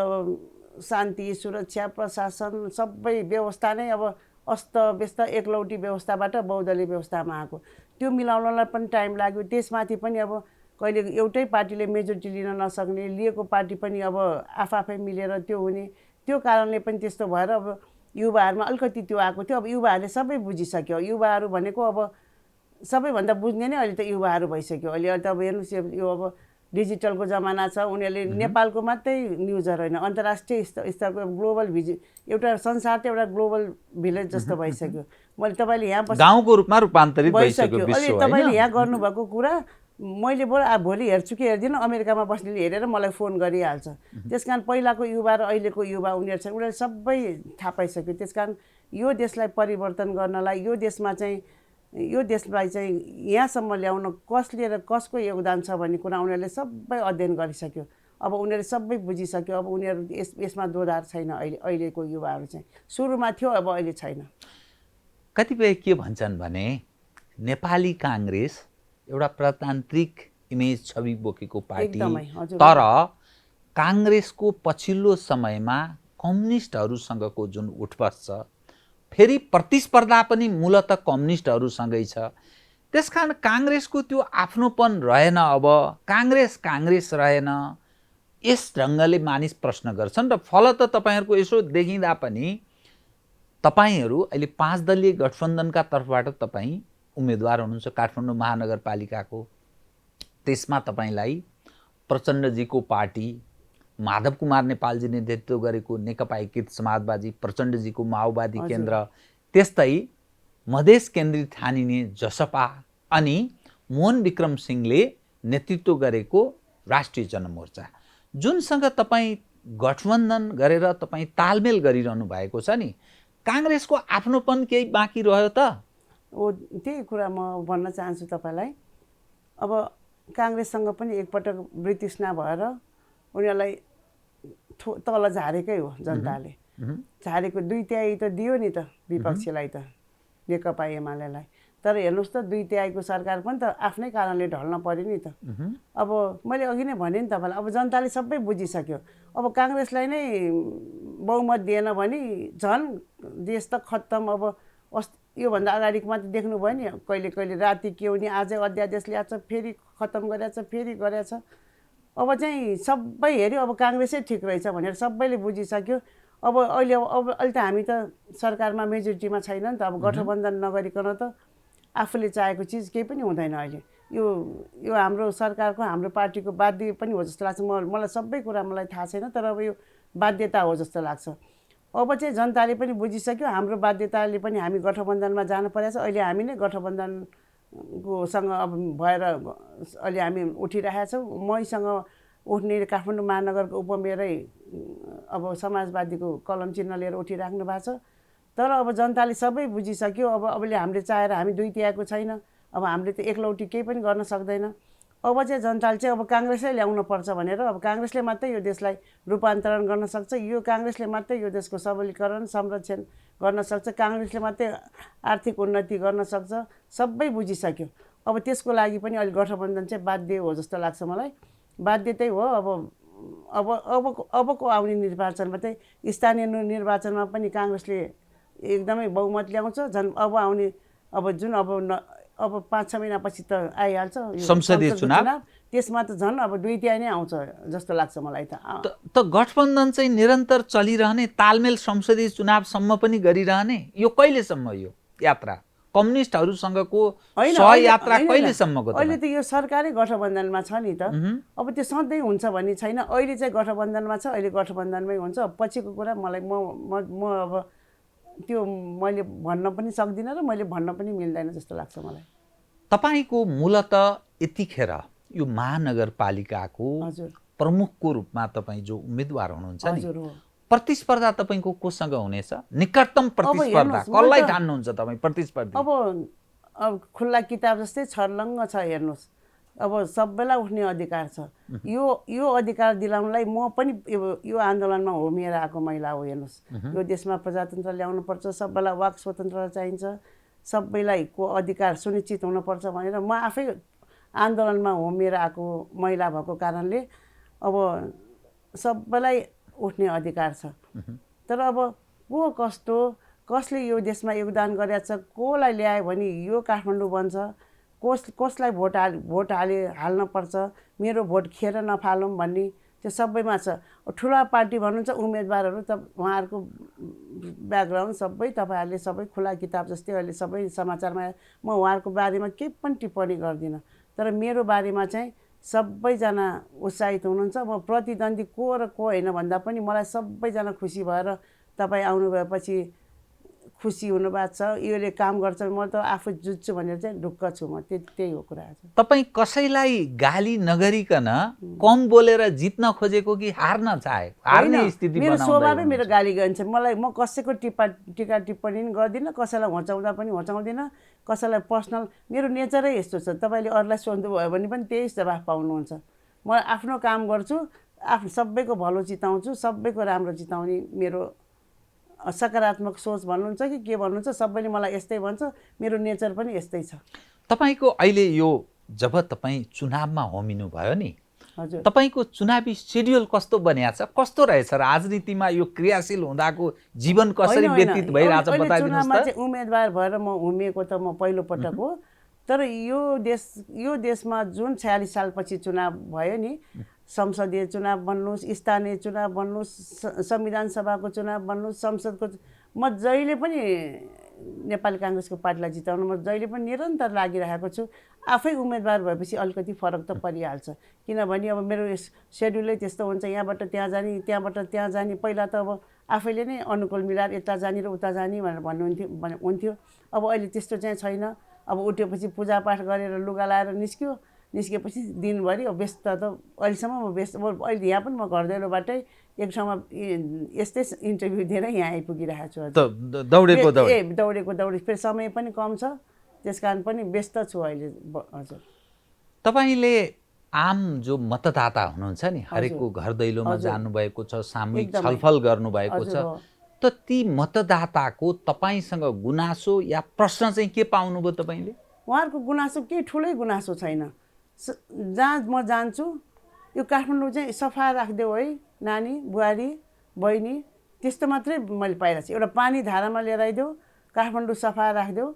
शान्ति, सुरक्षा, प्रशासन सबै व्यवस्था नै अब अस्तव्यस्त, एकलौटी व्यवस्थाबाट बहुदलीय व्यवस्थामा आएको। त्यो मिलाउनलाई पनि टाइम लाग्यो। त्यसमाथि पनि अब कहिले एउटै पार्टीले मेजोरिटी लिन नसक्ने, लिएको पार्टी पनि अब आफै मिलेर त्यो हुने, त्यो कारणले पनि त्यस्तो भएर अब युवाहरूमा अलिकति त्यो आएको थियो। अब युवाहरूले सबै बुझिसक्यो। युवाहरू भनेको अब सबैभन्दा बुझ्ने नै अहिले त युवाहरू भइसक्यो। अहिले त अब हेर्नुहोस्, यो अब डिजिटलको जमाना छ। उनीहरूले नेपालको मात्रै न्युजहरू होइन, अन्तर्राष्ट्रिय स्तरको ग्लोबल एउटा संसार त एउटा ग्लोबल भिलेज जस्तो भइसक्यो। मैले तपाईँले यहाँ गाउँको रूपमा रूपान्तरित भइसक्यो विश्व। अहिले तपाईँले यहाँ गर्नुभएको कुरा मैले भोलि हेर्छु कि हेर्दिनँ, अमेरिकामा बस्नेले हेरेर मलाई फोन गरिहाल्छ। त्यसकारण पहिलाको युवा र अहिलेको युवा उनीहरू छ, उनीहरूले सबै थाहा पाइसक्यो। त्यसकारण यो देशलाई परिवर्तन गर्नलाई, यो देशलाई चाहिँ यहाँसम्म ल्याउन कसले र कसको योगदान छ भन्ने कुरा उनीहरूले सबै अध्ययन गरिसक्यो। अब उनीहरूले सबै बुझिसक्यो। अब उनीहरू यसमा दोधार छैन। अहिलेको युवाहरू चाहिँ सुरुमा थियो, अब अहिले छैन। कतिपय के भन्छन् भने नेपाली काङ्ग्रेस एउटा प्रजातान्त्रिक इमेज छवि बोकेको पार्टी, तर काङ्ग्रेसको पछिल्लो समयमा कम्युनिस्टहरूसँगको जुन उठबस छ, फेरि प्रतिस्पर्धा पनि मूलत कम्युनिस्टहरूसँगै छ। त्यसकारण काङ्ग्रेसको त्यो आफ्नोपन रहेन। अब काङ्ग्रेस रहेन। यस ढङ्गले मानिस प्रश्न गर्छन् र फलत तपाईँहरूको यसो देखिँदा पनि तपाईँहरू अहिले 5 दलीय गठबन्धनका तर्फबाट तपाईँ उम्मेदवार हुनुहुन्छ काठमाडौँ महानगरपालिकाको। त्यसमा तपाईँलाई प्रचण्डजीको पार्टी, माधव कुमार नेपालजीले नेतृत्व गरेको नेकपा एकीकृत समाजवादी, प्रचण्डजीको माओवादी केन्द्र, त्यस्तै मधेस केन्द्रित ठानिने जसपा अनि मोहन विक्रम सिंहले नेतृत्व गरेको राष्ट्रिय जनमोर्चा, जुनसँग तपाईँ गठबन्धन गरेर तपाईँ तालमेल गरिरहनु भएको छ नि, काङ्ग्रेसको आफ्नोपन केही बाँकी रह्यो त? त्यही कुरा म भन्न चाहन्छु तपाईँलाई। अब काङ्ग्रेससँग पनि एकपटक वृतृष्णा भएर उनीहरूलाई तल झारेकै हो जनताले। झारेको 2/3 त दियो नि त विपक्षीलाई त। नेकपा एमालेलाई। तर हेर्नुहोस् त 2/3 सरकार पनि त आफ्नै कारणले ढल्न पर्यो नि त। अब मैले अघि नै भने नि तपाईँलाई, अब जनताले सबै बुझिसक्यो। अब काङ्ग्रेसलाई नै बहुमत दिएन भने झन् देश त खत्तम। अब योभन्दा अगाडिको मात्रै देख्नुभयो नि, कहिले कहिले राति के हुने, आजै अध्यादेश ल्याएछ, फेरि खत्तम गरेछ, फेरि गरेछ। अब चाहिँ सबै हेऱ्यो, अब काङ्ग्रेसै ठिक रहेछ भनेर सबैले बुझिसक्यो। अब अहिले त हामी त सरकारमा मेजोरिटीमा छैन नि त। अब गठबन्धन नगरिकन त आफूले चाहेको चिज केही पनि हुँदैन अहिले। यो हाम्रो सरकारको, हाम्रो पार्टीको बाध्य पनि हो जस्तो लाग्छ। मलाई सबै कुरा मलाई थाहा छैन, तर अब यो बाध्यता हो जस्तो लाग्छ। अब चाहिँ जनताले पनि बुझिसक्यो, हाम्रो बाध्यताले पनि हामी गठबन्धनमा जानु परेको छ। अहिले हामी नै गठबन्धनकोसँग अब भएर अहिले हामी उठिरहेका छौँ। मैसँग उठ्ने काठमाडौँ महानगरको उपमेयरै अब समाजवादीको कलम चिन्ह लिएर उठिराख्नु भएको छ। तर अब जनताले सबै बुझिसक्यो। अबले हामीले चाहेर हामी 2/3 छैन। अब हामीले त एकलौटी केही पनि गर्न सक्दैन। अब चाहिँ जनताले चाहिँ अब काङ्ग्रेसै ल्याउनु पर्छ भनेर, अब काङ्ग्रेसले मात्रै यो देशलाई रूपान्तरण गर्न सक्छ, यो काङ्ग्रेसले मात्रै यो देशको सबलीकरण संरक्षण गर्न सक्छ, काङ्ग्रेसले मात्रै आर्थिक उन्नति गर्न सक्छ, सबै बुझिसक्यो। अब त्यसको लागि पनि अहिले गठबन्धन चाहिँ बाध्य हो जस्तो लाग्छ मलाई। बाध्यतै हो। अबको आउने निर्वाचनमा चाहिँ स्थानीय निर्वाचनमा पनि काङ्ग्रेसले एकदमै बहुमत ल्याउँछ। झन् अब आउने जुन अब 5-6 महिनापछि त आइहाल्छ संसदीय चुनाव, त्यसमा त झन् अब 2/3 नै आउँछ जस्तो लाग्छ मलाई त। गठबन्धन चाहिँ निरन्तर चलिरहने, तालमेल संसदीय चुनावसम्म पनि गरिरहने, यो कहिलेसम्म यो यात्रा? कम्युनिस्टहरूसँगको सहयात्रा कहिलेसम्मको? अहिले त यो सरकारै गठबन्धनमा छ नि त। अब त्यो सधैँ हुन्छ भन्ने छैन। अहिले चाहिँ गठबन्धनमा छ, अहिले गठबन्धनमै हुन्छ। पछिको कुरा मलाई म अब त्यो मैले भन्न पनि सक्दिनँ र मैले भन्न पनि मिल्दैन जस्तो लाग्छ मलाई। तपाईँको मूलत यतिखेर यो महानगरपालिकाको प्रमुखको रूपमा तपाईँ जो उम्मेदवार हुनुहुन्छ नि, प्रतिस्पर्धा तपाईँको कोसँग हुनेछ? निकटतम प्रतिस्पर्धा कसलाई ठान्नुहुन्छ तपाईँ प्रतिस्पर्धी? अब खुल्ला किताब जस्तै छर्लङ्ग छ। हेर्नुहोस्, अब सबैलाई उठ्ने अधिकार छ। यो अधिकार दिलाउनलाई म पनि यो आन्दोलनमा होमिएर आएको महिला हो। हेर्नुहोस्, यो देशमा प्रजातन्त्र ल्याउनुपर्छ, सबैलाई वाक स्वतन्त्रता चाहिन्छ, सबैलाई को अधिकार सुनिश्चित हुनुपर्छ भनेर म आफै आन्दोलनमा होमिएर आएको महिला भएको कारणले अब सबैलाई उठ्ने अधिकार छ। तर अब को कस्तो, कसले यो देशमा योगदान गरेछ, कोलाई ल्यायो भने यो काठमाडौँ बन्छ, कसलाई भोट हाल्नुपर्छ, मेरो भोट खेर नफालौँ भन्ने त्यो सबैमा छ। ठुला पार्टी भन्नुहुन्छ उम्मेदवारहरू त उहाँहरूको ब्याकग्राउन्ड सबै तपाईँहरूले सबै खुला किताब जस्तै अहिले सबै समाचारमा, म उहाँहरूको बारेमा केही पनि टिप्पणी गर्दिनँ। तर मेरो बारेमा चाहिँ सबैजना उत्साहित हुनुहुन्छ। म प्रतिद्वन्दी को र को होइन भन्दा पनि मलाई सबैजना खुसी भएर तपाईँ आउनु भएपछि खुसी हुनुभएको छ, योले काम गर्छ, म त आफू जुझ्छु भनेर चाहिँ ढुक्क छु। म त्यही हो कुरा। तपाईँ कसैलाई गाली नगरिकन कम बोलेर जित्न खोजेको कि हार्न चाहे? हार्ने स्थिति मेरो स्वभावै मेरो गाली गर्छ मलाई। म कसैको टिका टिप्पणी पनि गर्दिनँ, कसैलाई होचाउँदा पनि होचाउँदिनँ, कसैलाई पर्सनल मेरो नेचरै यस्तो छ। तपाईँले अरूलाई सोध्नुभयो भने पनि त्यही जवाफ पाउनुहुन्छ। म आफ्नो काम गर्छु, सबैको भलो चिताउँछु, सबैको राम्रो चिताउने मेरो सकारात्मक सोच भन्नुहुन्छ कि के भन्नुहुन्छ, सबैले मलाई यस्तै भन्छ। मेरो नेचर पनि यस्तै छ। तपाईँको अहिले यो जब तपाईँ चुनावमा होमिनु भयो नि, तपाईँको चुनावी सेड्युल कस्तो बनिएको छ? कस्तो रहेछ राजनीतिमा यो क्रियाशील हुँदाको जीवन कसरी व्यतीत भइरहेछ बताइदिनुहोस् त। चाहिँ उम्मेदवार भएर म उभिएको त म पहिलो पटक हो। तर यो देशमा जुन 46 सालपछि चुनाव भयो नि, संसदीय चुनाव भन्नुहोस्, स्थानीय चुनाव भन्नुहोस्, संविधान सभाको चुनाव भन्नुहोस्, संसदको, म जहिले पनि नेपाली काङ्ग्रेसको पार्टीलाई जिताउन म जहिले पनि निरन्तर लागिरहेको छु। आफै उम्मेदवार भएपछि अलिकति फरक त परिहाल्छ, किनभने अब मेरो सेड्युलै त्यस्तो हुन्छ। यहाँबाट त्यहाँ जाने, त्यहाँबाट त्यहाँ जाने। पहिला त अब आफैले नै अनुकूल मिलाएर यता जाने र उता जाने भनेर हुन्थ्यो। अब अहिले त्यस्तो चाहिँ छैन। अब उठेपछि पूजापाठ गरेर लुगा लाएर निस्केपछि दिनभरि व्यस्त त अहिलेसम्म म व्यस्त। अहिले यहाँ पनि म घर दैलोबाटै एक ठाउँमा यस्तै इन्टरभ्यू दिएर यहाँ आइपुगिरहेको छु। दौडेको फेरि समय पनि कम छ, त्यस कारण पनि व्यस्त छु अहिले। हजुर, तपाईँले आम जो मतदाता हुनुहुन्छ नि, हरेकको घर दैलोमा जानुभएको छ, सामूहिक छलफल गर्नुभएको छ, त ती मतदाताको तपाईँसँग गुनासो या प्रश्न चाहिँ के पाउनुभयो तपाईँले? उहाँहरूको गुनासो केही ठुलै गुनासो छैन। जहाँ म जान्छु यो काठमाडौँ चाहिँ सफा राखिदेऊ है नानी, बुहारी, बहिनी, त्यस्तो मात्रै मैले पाइरहेको छु। एउटा पानी धारामा लिएर आइदेऊ, काठमाडौँ सफा राखिदेऊ,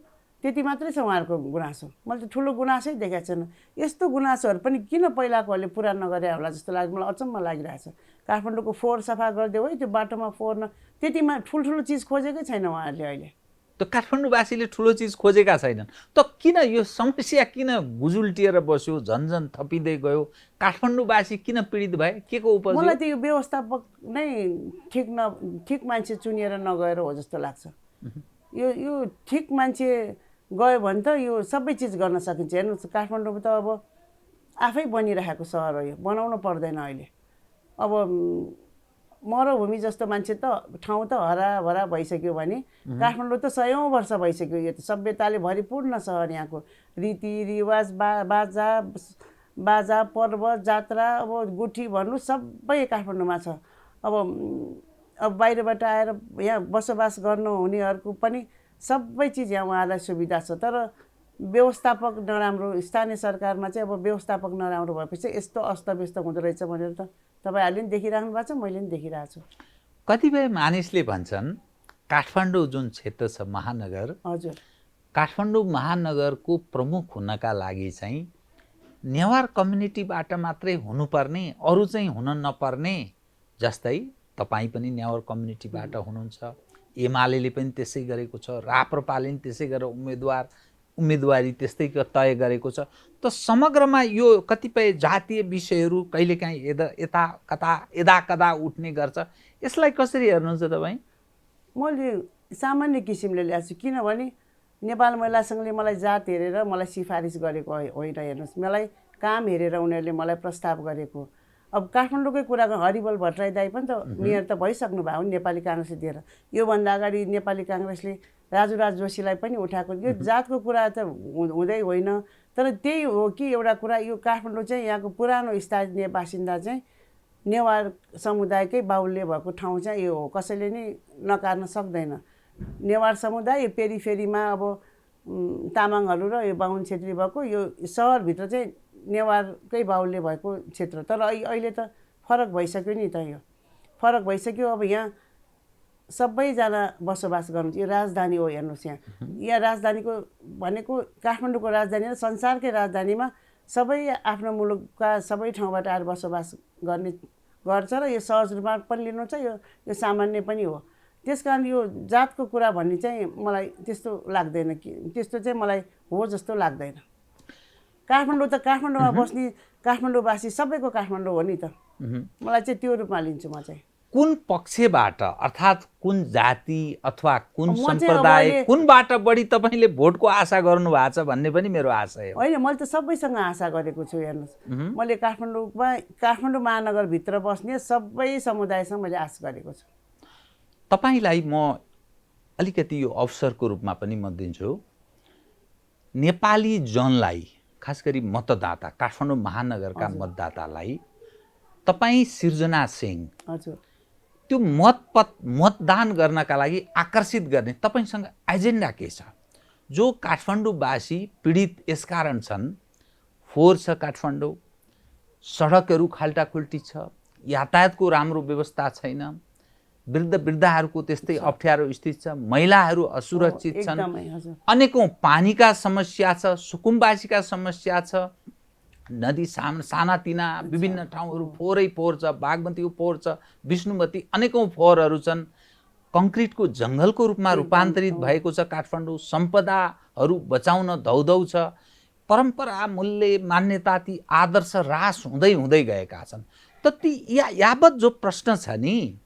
त्यति मात्रै छ उहाँहरूको गुनासो। मैले त ठुलो गुनासै देखाएको छैन। यस्तो गुनासोहरू पनि किन पहिलाकोहरूले पुरा नगरे होला जस्तो लाग्यो, मलाई अचम्म लागिरहेछ। काठमाडौँको फोहोर सफा गरिदेऊ है, त्यो बाटोमा फोहोर त्यतिमा ठुल्ठुलो चिज खोजेकै छैन उहाँहरूले अहिले। त काठमाडौँवासीले ठुलो चिज खोजेका छैनन् त किन यो समस्या किन गुजुल्टिएर बस्यो, झन्झन थपिँदै गयो? काठमाडौँवासी किन पीडित भए? के को उपज? मलाई त यो व्यवस्थापक नै ठिक मान्छे चुनिएर नगएर हो जस्तो लाग्छ। यो ठिक मान्छे गयो भने त यो सबै चिज गर्न सकिन्छ। हेर्नुहोस् काठमाडौँ त अब आफै बनिरहेको सहर हो, यो बनाउनु पर्दैन अहिले। अब मरुभूमि जस्तो मान्छे त ठाउँ त हराभरा भइसक्यो भने काठमाडौँ त 100औं वर्ष भइसक्यो। यो त सभ्यताले भरिपूर्ण सहर। यहाँको रीतिरिवाज, बाजा पर्व जात्रा, अब गुठी भन्नु सबै काठमाडौँमा छ। अब बाहिरबाट आएर यहाँ बसोबास गर्नु हुनेहरूको पनि सबै चिज यहाँ उहाँलाई सुविधा छ। तर व्यवस्थापक नराम्रो, स्थानीय सरकारमा चाहिँ अब व्यवस्थापक नराम्रो भएपछि यस्तो अस्तव्यस्त हुँदो रहेछ भनेर त तपाईँहरूले पनि देखिराख्नु भएको छ, मैले पनि देखिरहेको छु। कतिपय मानिसले भन्छन् काठमाडौँ जुन क्षेत्र छ महानगर, हजुर, काठमाडौँ महानगरको प्रमुख हुनका लागि चाहिँ नेवार कम्युनिटीबाट मात्रै हुनुपर्ने, अरू चाहिँ हुन नपर्ने। जस्तै तपाईँ पनि नेवार कम्युनिटीबाट हुनुहुन्छ, एमाले पनि त्यसै गरेको छ, राप्रपाले पनि त्यसै गरेर उम्मेदवारी त्यस्तै तय गरेको छ। त समग्रमा यो कतिपय जातीय विषयहरू कहिलेकाहीँ यदा कदा उठ्ने गर्छ। यसलाई कसरी हेर्नुहुन्छ तपाईँ? मैले सामान्य किसिमले ल्याएको छु, किनभने नेपाल महिला सङ्घले मलाई जात हेरेर मलाई सिफारिस गरेको होइन। हेर्नुहोस्, मलाई काम हेरेर उनीहरूले मलाई प्रस्ताव गरेको। अब काठमाडौँकै कुराको हरिबल भट्टराई दाई पनि त मेयर त भइसक्नु भयो नि नेपाली काङ्ग्रेसले दिएर। योभन्दा अगाडि नेपाली काङ्ग्रेसले राजुराज जोशीलाई पनि उठाएको। यो जातको कुरा त हुँदै होइन। तर त्यही हो कि एउटा कुरा, यो काठमाडौँ चाहिँ यहाँको पुरानो स्थानीय बासिन्दा चाहिँ नेवार समुदायकै बाहुल्य भएको ठाउँ चाहिँ यो हो, कसैले नै नकार्न सक्दैन। नेवार समुदाय यो पेरिफेरीमा अब तामाङहरू र यो बाहुन छेत्री भएको, यो सहरभित्र चाहिँ नेवारकै बाहुल्य भएको क्षेत्र। तर अहिले त फरक भइसक्यो नि त, यो फरक भइसक्यो। अब यहाँ सबैजना बसोबास गर्नु, यो राजधानी हो। हेर्नुहोस् यहाँ राजधानीको भनेको काठमाडौँको राजधानी र संसारकै राजधानीमा सबै आफ्नो मुलुकका सबै ठाउँबाट आएर बसोबास गर्छ र यो सहज रूपमा पनि लिनुहुन्छ, यो सामान्य पनि हो। त्यस कारण यो जातको कुरा भन्ने चाहिँ मलाई त्यस्तो लाग्दैन, कि त्यस्तो चाहिँ मलाई हो जस्तो लाग्दैन। काठमाडौँ त काठमाडौँमा बस्ने काठमाडौँवासी सबैको काठमाडौँ हो नि त। मलाई चाहिँ त्यो रूपमा लिन्छु म चाहिँ। कुन पक्षबाट, अर्थात् कुन जाति अथवा कुन सम्प्रदाय, कुनबाट बढी तपाईँले भोटको आशा गर्नु भएको छ भन्ने पनि मेरो आशा हो। होइन, मैले त सबैसँग आशा गरेको छु। हेर्नुहोस्, मैले काठमाडौँ महानगरभित्र बस्ने सबै समुदायसँग मैले आश गरेको छु। तपाईँलाई म अलिकति यो अवसरको रूपमा पनि म दिन्छु। नेपाली जनलाई, खास गरी मतदाता, काठमाडौँ महानगरका मतदातालाई तपाईँ सिर्जना सिंह, हजुर, त्यो मतदान गर्नका लागि आकर्षित गर्ने तपाईँसँग एजेन्डा के छ? जो काठमाडौँवासी पीडित यसकारण छन्, फोहोर छ काठमाडौँ, सडकहरू खाल्टाखुल्टी छ, यातायातको राम्रो व्यवस्था छैन, वृद्धहरूको त्यस्तै अप्ठ्यारो स्थिति छ, महिलाहरू असुरक्षित छन्, अनेकौँ पानीका समस्या छ, सुकुम्बासीका समस्या छ, नदी सानातिना विभिन्न ठाउँहरू फोहोरै फोहोर छ, बागमतीको फोहोर छ, विष्णुमती, अनेकौँ फोहोरहरू छन्, कङ्क्रिटको जङ्गलको रूपमा रूपान्तरित भएको छ काठमाडौँ, सम्पदाहरू बचाउन धौधौ छ, परम्परा मूल्य मान्यता ती आदर्श ह्रास हुँदै हुँदै गएका छन्। त ती यावत जो प्रश्न छ नि,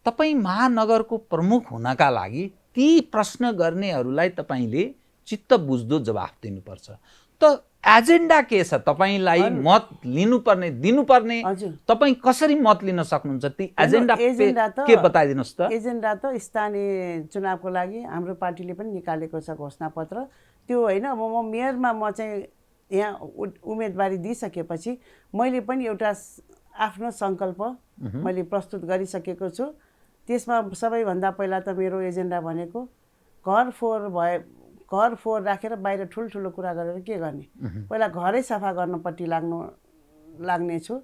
तपाईँ महानगरको प्रमुख हुनका लागि ती प्रश्न गर्नेहरूलाई तपाईँले चित्त बुझ्दो जवाफ दिनुपर्छ। त एजेन्डा के छ तपाईँलाई? मत लिनुपर्ने दिनुपर्ने, तपाईँ कसरी मत लिन सक्नुहुन्छ? ती एजेन्डा के बताइदिनुहोस् त। एजेन्डा त स्थानीय चुनावको लागि हाम्रो पार्टीले पनि निकालेको छ घोषणापत्र। त्यो होइन, अब म मेयरमा म चाहिँ यहाँ उम्मेदवारी दिइसकेपछि मैले पनि एउटा आफ्नो सङ्कल्प मैले प्रस्तुत गरिसकेको छु। त्यसमा सबैभन्दा पहिला त मेरो एजेन्डा भनेको घर फोहोर राखेर बाहिर ठुल्ठुलो कुरा गरेर के गर्ने, पहिला घरै सफा गर्नपट्टि लाग्नेछु।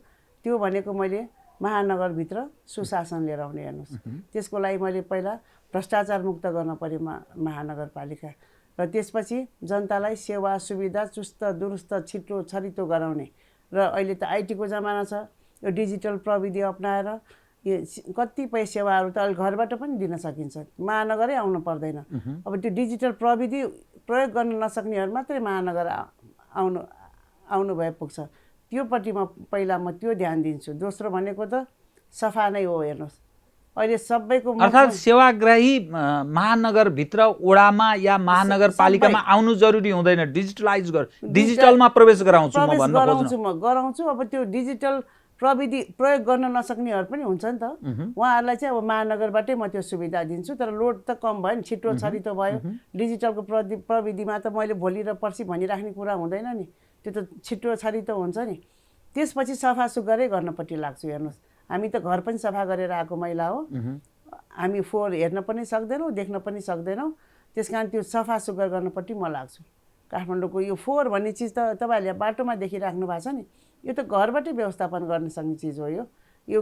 त्यो भनेको मैले महानगरभित्र सुशासन लिएर आउने। हेर्नुहोस्, त्यसको लागि मैले पहिला भ्रष्टाचार मुक्त गर्न पर्यो महानगरपालिका, र त्यसपछि जनतालाई सेवा सुविधा चुस्त दुरुस्त छिटो छरितो गराउने। र अहिले त आइटीको जमाना छ, यो डिजिटल प्रविधि अपनाएर यो कतिपय सेवाहरू त अहिले घरबाट पनि दिन सकिन्छ, महानगरै आउनु पर्दैन। अब त्यो डिजिटल प्रविधि प्रयोग गर्न नसक्नेहरू मात्रै महानगर आउनु भए पुग्छ। त्योपट्टि पहिला म त्यो ध्यान दिन्छु। दोस्रो भनेको त सफा नै हो। हेर्नुहोस्, अहिले सबैको अर्थात् सेवाग्राही महानगरभित्र वडामा या महानगरपालिकामा आउनु जरुरी हुँदैन, डिजिटलमा प्रवेश गराउँछु म। गराउँछु। अब त्यो डिजिटल प्रविधि प्रयोग गर्न नसक्नेहरू पनि हुन्छ नि त, उहाँहरूलाई चाहिँ अब महानगरबाटै म त्यो सुविधा दिन्छु। तर लोड त कम भयो नि, छिटो छरितो भयो। डिजिटलको प्रविधिमा त मैले भोलि र पर्सि भनिराख्ने कुरा हुँदैन नि, त्यो त छिटो छरितो हुन्छ नि। त्यसपछि सफा सुग्घरै गर्नपट्टि लाग्छु। हेर्नुहोस्, हामी त घर पनि सफा गरेर आएको महिला हो, हामी फोहोर हेर्न पनि सक्दैनौँ, देख्न पनि सक्दैनौँ। त्यस कारण त्यो सफा सुग्घर गर्नपट्टि म लाग्छु। काठमाडौँको यो फोहोर भन्ने चिज त तपाईँहरूले बाटोमा देखिराख्नु भएको छ नि, यो त घरबाटै व्यवस्थापन गर्न सक्ने चिज हो। यो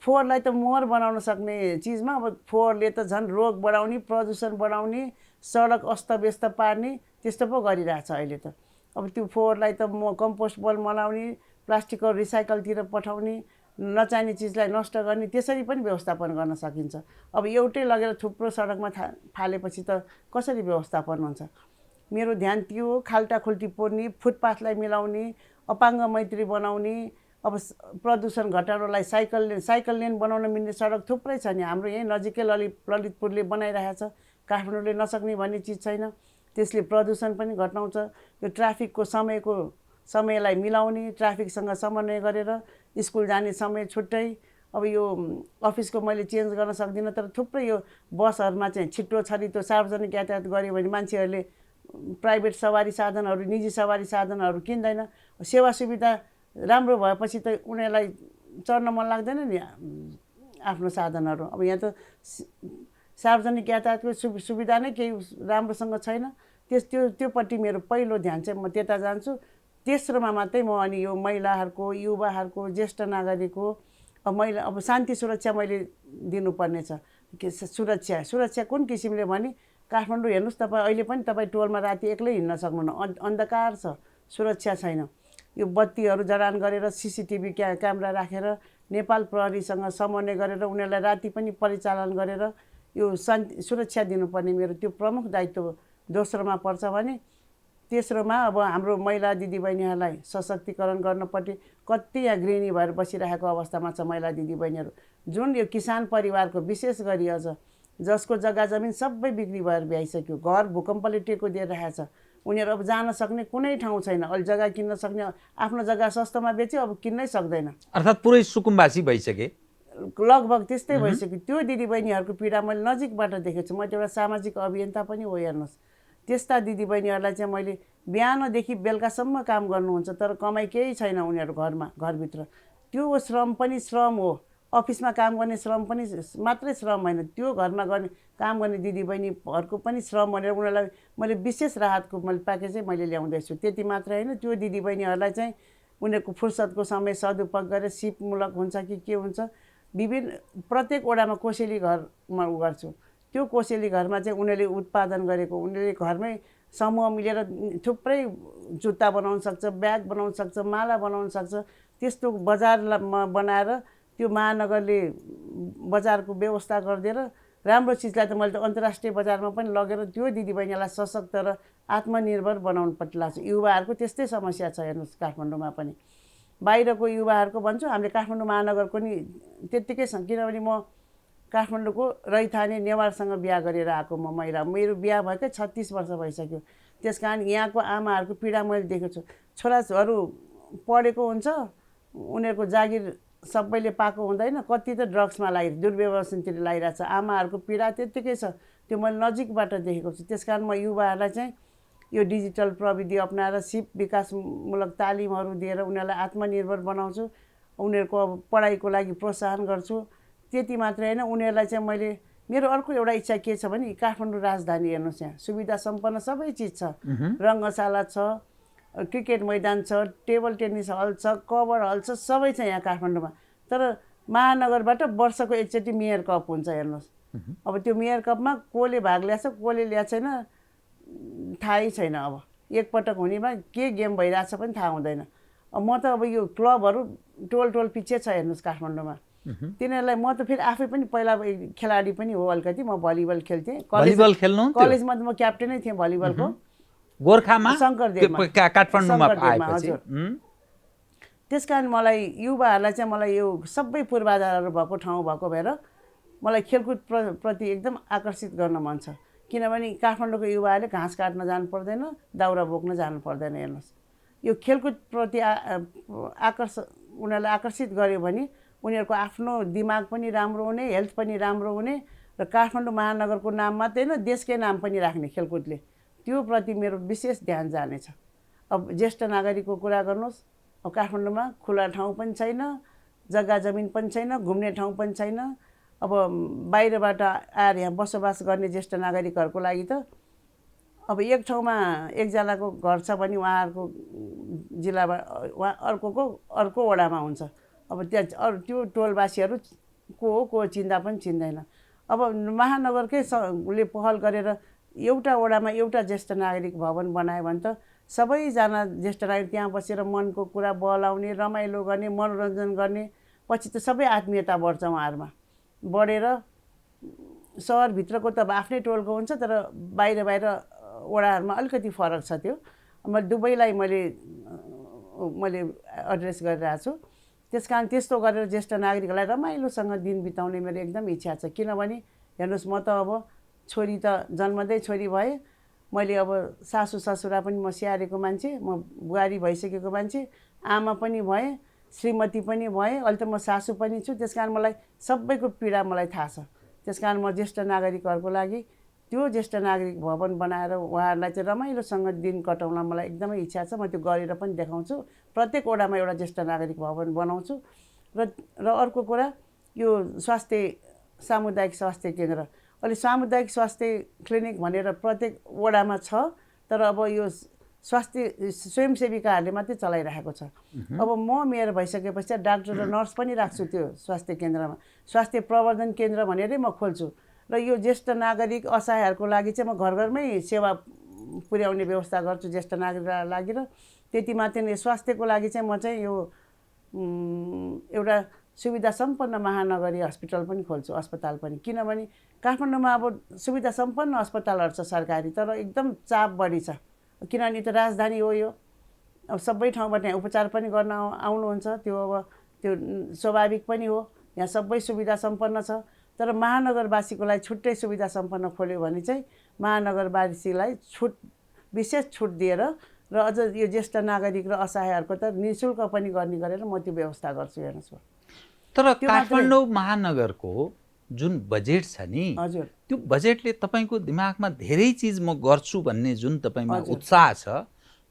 फोहोरलाई त मोहर बनाउन सक्ने चिजमा अब फोहोरले त झन् रोग बढाउने, प्रदूषण बढाउने, सडक अस्तव्यस्त पार्ने त्यस्तो पो गरिरहेछ अहिले त। अब त्यो फोहोरलाई त कम्पोस्ट बल बनाउने, प्लास्टिकहरू रिसाइकलतिर पठाउने, नचाहिने चिजलाई नष्ट गर्ने, त्यसरी पनि व्यवस्थापन गर्न सकिन्छ। अब एउटै लगेर थुप्रो सडकमा फालेपछि त कसरी व्यवस्थापन हुन्छ। मेरो ध्यान त्यो हो, खाल्टाखुल्टी पोर्ने, फुटपाथलाई मिलाउने, अपाङ्ग मैत्री बनाउने। अब प्रदूषण घटाउनलाई साइकल लेन बनाउन मिल्ने सडक थुप्रै छ नि, हाम्रो यहीँ नजिकै ललितपुरले बनाइरहेको छ। काठमाडौँले नसक्ने भन्ने चिज छैन, त्यसले प्रदूषण पनि घटाउँछ। यो ट्राफिकको समयलाई मिलाउने, ट्राफिकसँग समन्वय गरेर स्कुल जाने समय छुट्टै। अब यो अफिसको मैले चेन्ज गर्न सक्दिनँ, तर थुप्रै यो बसहरूमा चाहिँ छिटो छरितो सार्वजनिक यातायात गऱ्यो भने मान्छेहरूले प्राइभेट सवारी साधनहरू, निजी सवारी साधनहरू किन्दैन। सेवा सुविधा राम्रो भएपछि त उनीहरूलाई चढ्न मन लाग्दैन नि आफ्नो साधनहरू। अब यहाँ त सार्वजनिक यातायातको सुविधा नै केही राम्रोसँग छैन। त्योपट्टि मेरो पहिलो ध्यान चाहिँ म त्यता जान्छु। तेस्रोमा मात्रै म अनि यो महिलाहरूको, युवाहरूको, ज्येष्ठ नागरिकको अब शान्ति सुरक्षा मैले दिनुपर्ने छ। सुरक्षा कुन किसिमले भने काठमाडौँ हेर्नुहोस्, तपाईँ अहिले पनि तपाईँ टोलमा राति एक्लै हिँड्न सक्नुहुन्न, अन्धकार छ, सुरक्षा छैन। यो बत्तीहरू जडान गरेर सीसीटीभी क्यामेरा राखेर नेपाल प्रहरीसँग समन्वय गरेर उनीहरूलाई राति पनि परिचालन गरेर यो सुरक्षा दिनुपर्ने मेरो त्यो प्रमुख दायित्व दोस्रोमा पर्छ भने तेस्रोमा अब हाम्रो महिला दिदीबहिनीहरूलाई सशक्तिकरण गर्नपट्टि कति यहाँ गृहिणी भएर बसिरहेको अवस्थामा छ महिला दिदीबहिनीहरू, जुन यो किसान परिवारको विशेष गरी अझ जसको जग्गा जमिन सबै बिक्री भएर भ्याइसक्यो, घर भूकम्पले टेको दिइरहेछ, उनीहरू अब जान सक्ने कुनै ठाउँ छैन। अहिले जग्गा किन्न सक्ने, आफ्नो जग्गा सस्तोमा बेच्यो, अब किन्नै सक्दैन, अर्थात् पुरै सुकुम्बासी भइसके, लगभग त्यस्तै भइसक्यो। त्यो दिदीबहिनीहरूको पीडा मैले नजिकबाट देखेको छु। म त एउटा सामाजिक अभियन्ता पनि हो। हेर्नुहोस्, त्यस्ता दिदीबहिनीहरूलाई चाहिँ मैले बिहानदेखि बेलुकासम्म काम गर्नुहुन्छ, तर कमाइ केही छैन उनीहरू घरभित्र। त्यो श्रम पनि श्रम हो, अफिसमा काम गर्ने श्रम पनि मात्रै श्रम होइन, त्यो घरमा काम गर्ने दिदीबहिनीहरूको पनि श्रम भनेर उनीहरूलाई मैले विशेष राहतको प्याकेजै मैले ल्याउँदैछु। त्यति मात्रै होइन, त्यो दिदीबहिनीहरूलाई चाहिँ उनीहरूको फुर्सदको समय सदुपयोग गरेर सिपमूलक हुन्छ कि के हुन्छ, प्रत्येक वडामा कोसेली घरमा गर्छु। त्यो कोसेली घरमा चाहिँ उनीहरूले उत्पादन गरेको, उनीहरूले घरमै समूह मिलेर थुप्रै जुत्ता बनाउन सक्छ, ब्याग बनाउन सक्छ, माला बनाउन सक्छ। त्यस्तो बजारमा बनाएर त्यो महानगरले बजारको व्यवस्था गरिदिएर राम्रो चिजलाई त मैले त अन्तर्राष्ट्रिय बजारमा पनि लगेर त्यो दिदीबहिनीलाई सशक्त र आत्मनिर्भर बनाउनुपट्टि लाग्छु। युवाहरूको त्यस्तै समस्या छ। हेर्नुहोस्, काठमाडौँमा पनि बाहिरको युवाहरूको भन्छु, हामीले काठमाडौँ महानगरको नि त्यत्तिकै छ। किनभने म काठमाडौँको रैथाने नेवारसँग बिहा गरेर आएको म महिला, मेरो बिहा भएकै 36 वर्ष भइसक्यो। त्यस कारण यहाँको आमाहरूको पीडा मैले देखेको छु। छोराहरू पढेको हुन्छ, उनीहरूको जागिर सबैले पाएको हुँदैन, कति त ड्रग्समा दुर्व्यवसायतिर लागिरहेछ। आमाहरूको पीडा त्यत्तिकै छ, त्यो मैले नजिकबाट देखेको छु। त्यस कारण म युवाहरूलाई चाहिँ यो डिजिटल प्रविधि अपनाएर सिप विकासमूलक तालिमहरू दिएर उनीहरूलाई आत्मनिर्भर बनाउँछु। उनीहरूको अब पढाइको लागि प्रोत्साहन गर्छु। त्यति मात्रै होइन, उनीहरूलाई चाहिँ मैले मेरो अर्को एउटा इच्छा के छ भने काठमाडौँ राजधानी हेर्नुहोस्, यहाँ सुविधा सम्पन्न सबै चिज छ, रङ्गशाला छ, क्रिकेट मैदान छ, टेबल टेनिस हल छ, कभर हल छ, सबै छ यहाँ काठमाडौँमा। तर महानगरबाट वर्षको एकचोटि मेयर कप हुन्छ हेर्नुहोस्। अब त्यो मेयर कपमा कसले भाग ल्याएको छ कसले ल्याएको छैन थाहै छैन। अब एकपटक हुनेमा के गेम भइरहेछ पनि थाहा हुँदैन। अब म त अब यो क्लबहरू टोल पछि छ हेर्नुहोस् काठमाडौँमा, तिनीहरूलाई म त फेरि आफै पनि पहिला खेलाडी पनि हो अलिकति, म भलिबल खेल्थेँ, कलेजमा त म क्याप्टेनै थिएँ भलिबलको, गोर्खामा शङ्करदेवमा काठमाडौँमा आएपछि। त्यस कारण मलाई युवाहरूलाई चाहिँ मलाई यो सबै पूर्वाधारहरू भएको ठाउँ भएको भएर मलाई खेलकुद प्रति एकदम आकर्षित गर्न मन छ। किनभने काठमाडौँको युवाहरूले घाँस काट्न जानु पर्दैन, दाउरा बोक्न जानु पर्दैन। हेर्नुहोस् यो खेलकुद प्रति उनीहरूलाई आकर्षित गर्यो भने उनीहरूको आफ्नो दिमाग पनि राम्रो हुने, हेल्थ पनि राम्रो हुने र काठमाडौँ महानगरको नाम मात्रै होइन देशकै नाम पनि राख्ने खेलकुदले, त्यो प्रति मेरो विशेष ध्यान जानेछ। अब ज्येष्ठ नागरिकको कुरा गर्नुहोस्, अब काठमाडौँमा खुला ठाउँ पनि छैन, जग्गा जमिन पनि छैन, घुम्ने ठाउँ पनि छैन। अब बाहिरबाट आएर यहाँ बसोबास गर्ने ज्येष्ठ नागरिकहरूको लागि त अब एक ठाउँमा एकजनाको घर छ भने उहाँहरूको जिल्लामा उहाँ अर्को वडामा हुन्छ। अब त्यहाँ त्यो टोलवासीहरू को चिन्दा पनि चिन्दैन। अब महानगरकै ले पहल गरेर एउटा वडामा एउटा ज्येष्ठ नागरिक भवन बनायो भने त सबैजना ज्येष्ठ नागरिक त्यहाँ बसेर मनको कुरा बहलाउने, रमाइलो गर्ने, मनोरञ्जन गर्ने, पछि त सबै आत्मीयता बढ्छ उहाँहरूमा। बढेर सहरभित्रको त अब आफ्नै टोलको हुन्छ, तर बाहिर वडाहरूमा अलिकति फरक छ। त्यो दुवैलाई मैले एड्रेस गरिरहेको छु। त्यस कारण त्यस्तो गरेर ज्येष्ठ नागरिकहरूलाई रमाइलोसँग दिन बिताउने मेरो एकदम इच्छा छ। किनभने हेर्नुहोस् म त अब छोरी त जन्मदै छोरी भएँ, मैले अब सासू ससुरा पनि म स्याहारेको मान्छे, म बुहारी भइसकेको मान्छे, आमा पनि भएँ, श्रीमती पनि भएँ, अहिले त म सासू पनि छु। त्यस कारण मलाई सबैको पीडा मलाई थाहा छ। त्यस कारण म ज्येष्ठ नागरिकहरूको लागि त्यो ज्येष्ठ नागरिक भवन बनाएर उहाँहरूलाई चाहिँ रमाइलोसँग दिन कटाउन मलाई एकदमै इच्छा छ। म त्यो गरेर पनि देखाउँछु। प्रत्येक वडामा एउटा ज्येष्ठ नागरिक भवन बनाउँछु। र अर्को कुरा यो सामुदायिक स्वास्थ्य केन्द्र, अहिले सामुदायिक स्वास्थ्य क्लिनिक भनेर प्रत्येक वडामा छ, तर अब यो स्वयंसेविकाहरूले मात्रै चलाइरहेको छ। अब म मेयर भइसकेपछि डाक्टर र नर्स पनि राख्छु त्यो स्वास्थ्य केन्द्रमा, स्वास्थ्य प्रवर्धन केन्द्र भनेरै म खोल्छु। र यो ज्येष्ठ नागरिक असहायहरूको लागि चाहिँ म घर घरमै सेवा पुर्याउने व्यवस्था गर्छु ज्येष्ठ नागरिकलाई लागि। र त्यति मात्रै नै स्वास्थ्यको लागि चाहिँ म चाहिँ यो एउटा सुविधा सम्पन्न महानगरीय हस्पिटल पनि खोल्छु, अस्पताल पनि। किनभने काठमाडौँमा अब सुविधा सम्पन्न अस्पतालहरू छ सरकारी, तर एकदम चाप बढी छ। किनभने यो त राजधानी हो, यो अब सबै ठाउँबाट यहाँ उपचार पनि गर्न आउनुहुन्छ, त्यो अब त्यो स्वाभाविक पनि हो। यहाँ सबै सुविधा सम्पन्न छ। तर महानगरवासीको लागि छुट्टै सुविधा सम्पन्न खोल्यो भने चाहिँ महानगरवासीलाई विशेष छुट दिएर र अझ यो ज्येष्ठ नागरिक र असहायहरूको त निःशुल्क पनि गर्ने गरेर म त्यो व्यवस्था गर्छु। हेर्नुहोस्, तर काठमाडौँ महानगरको जुन बजेट छ नि, हजुर, त्यो बजेटले तपाईँको दिमागमा धेरै चिज म गर्छु भन्ने जुन तपाईँमा उत्साह छ,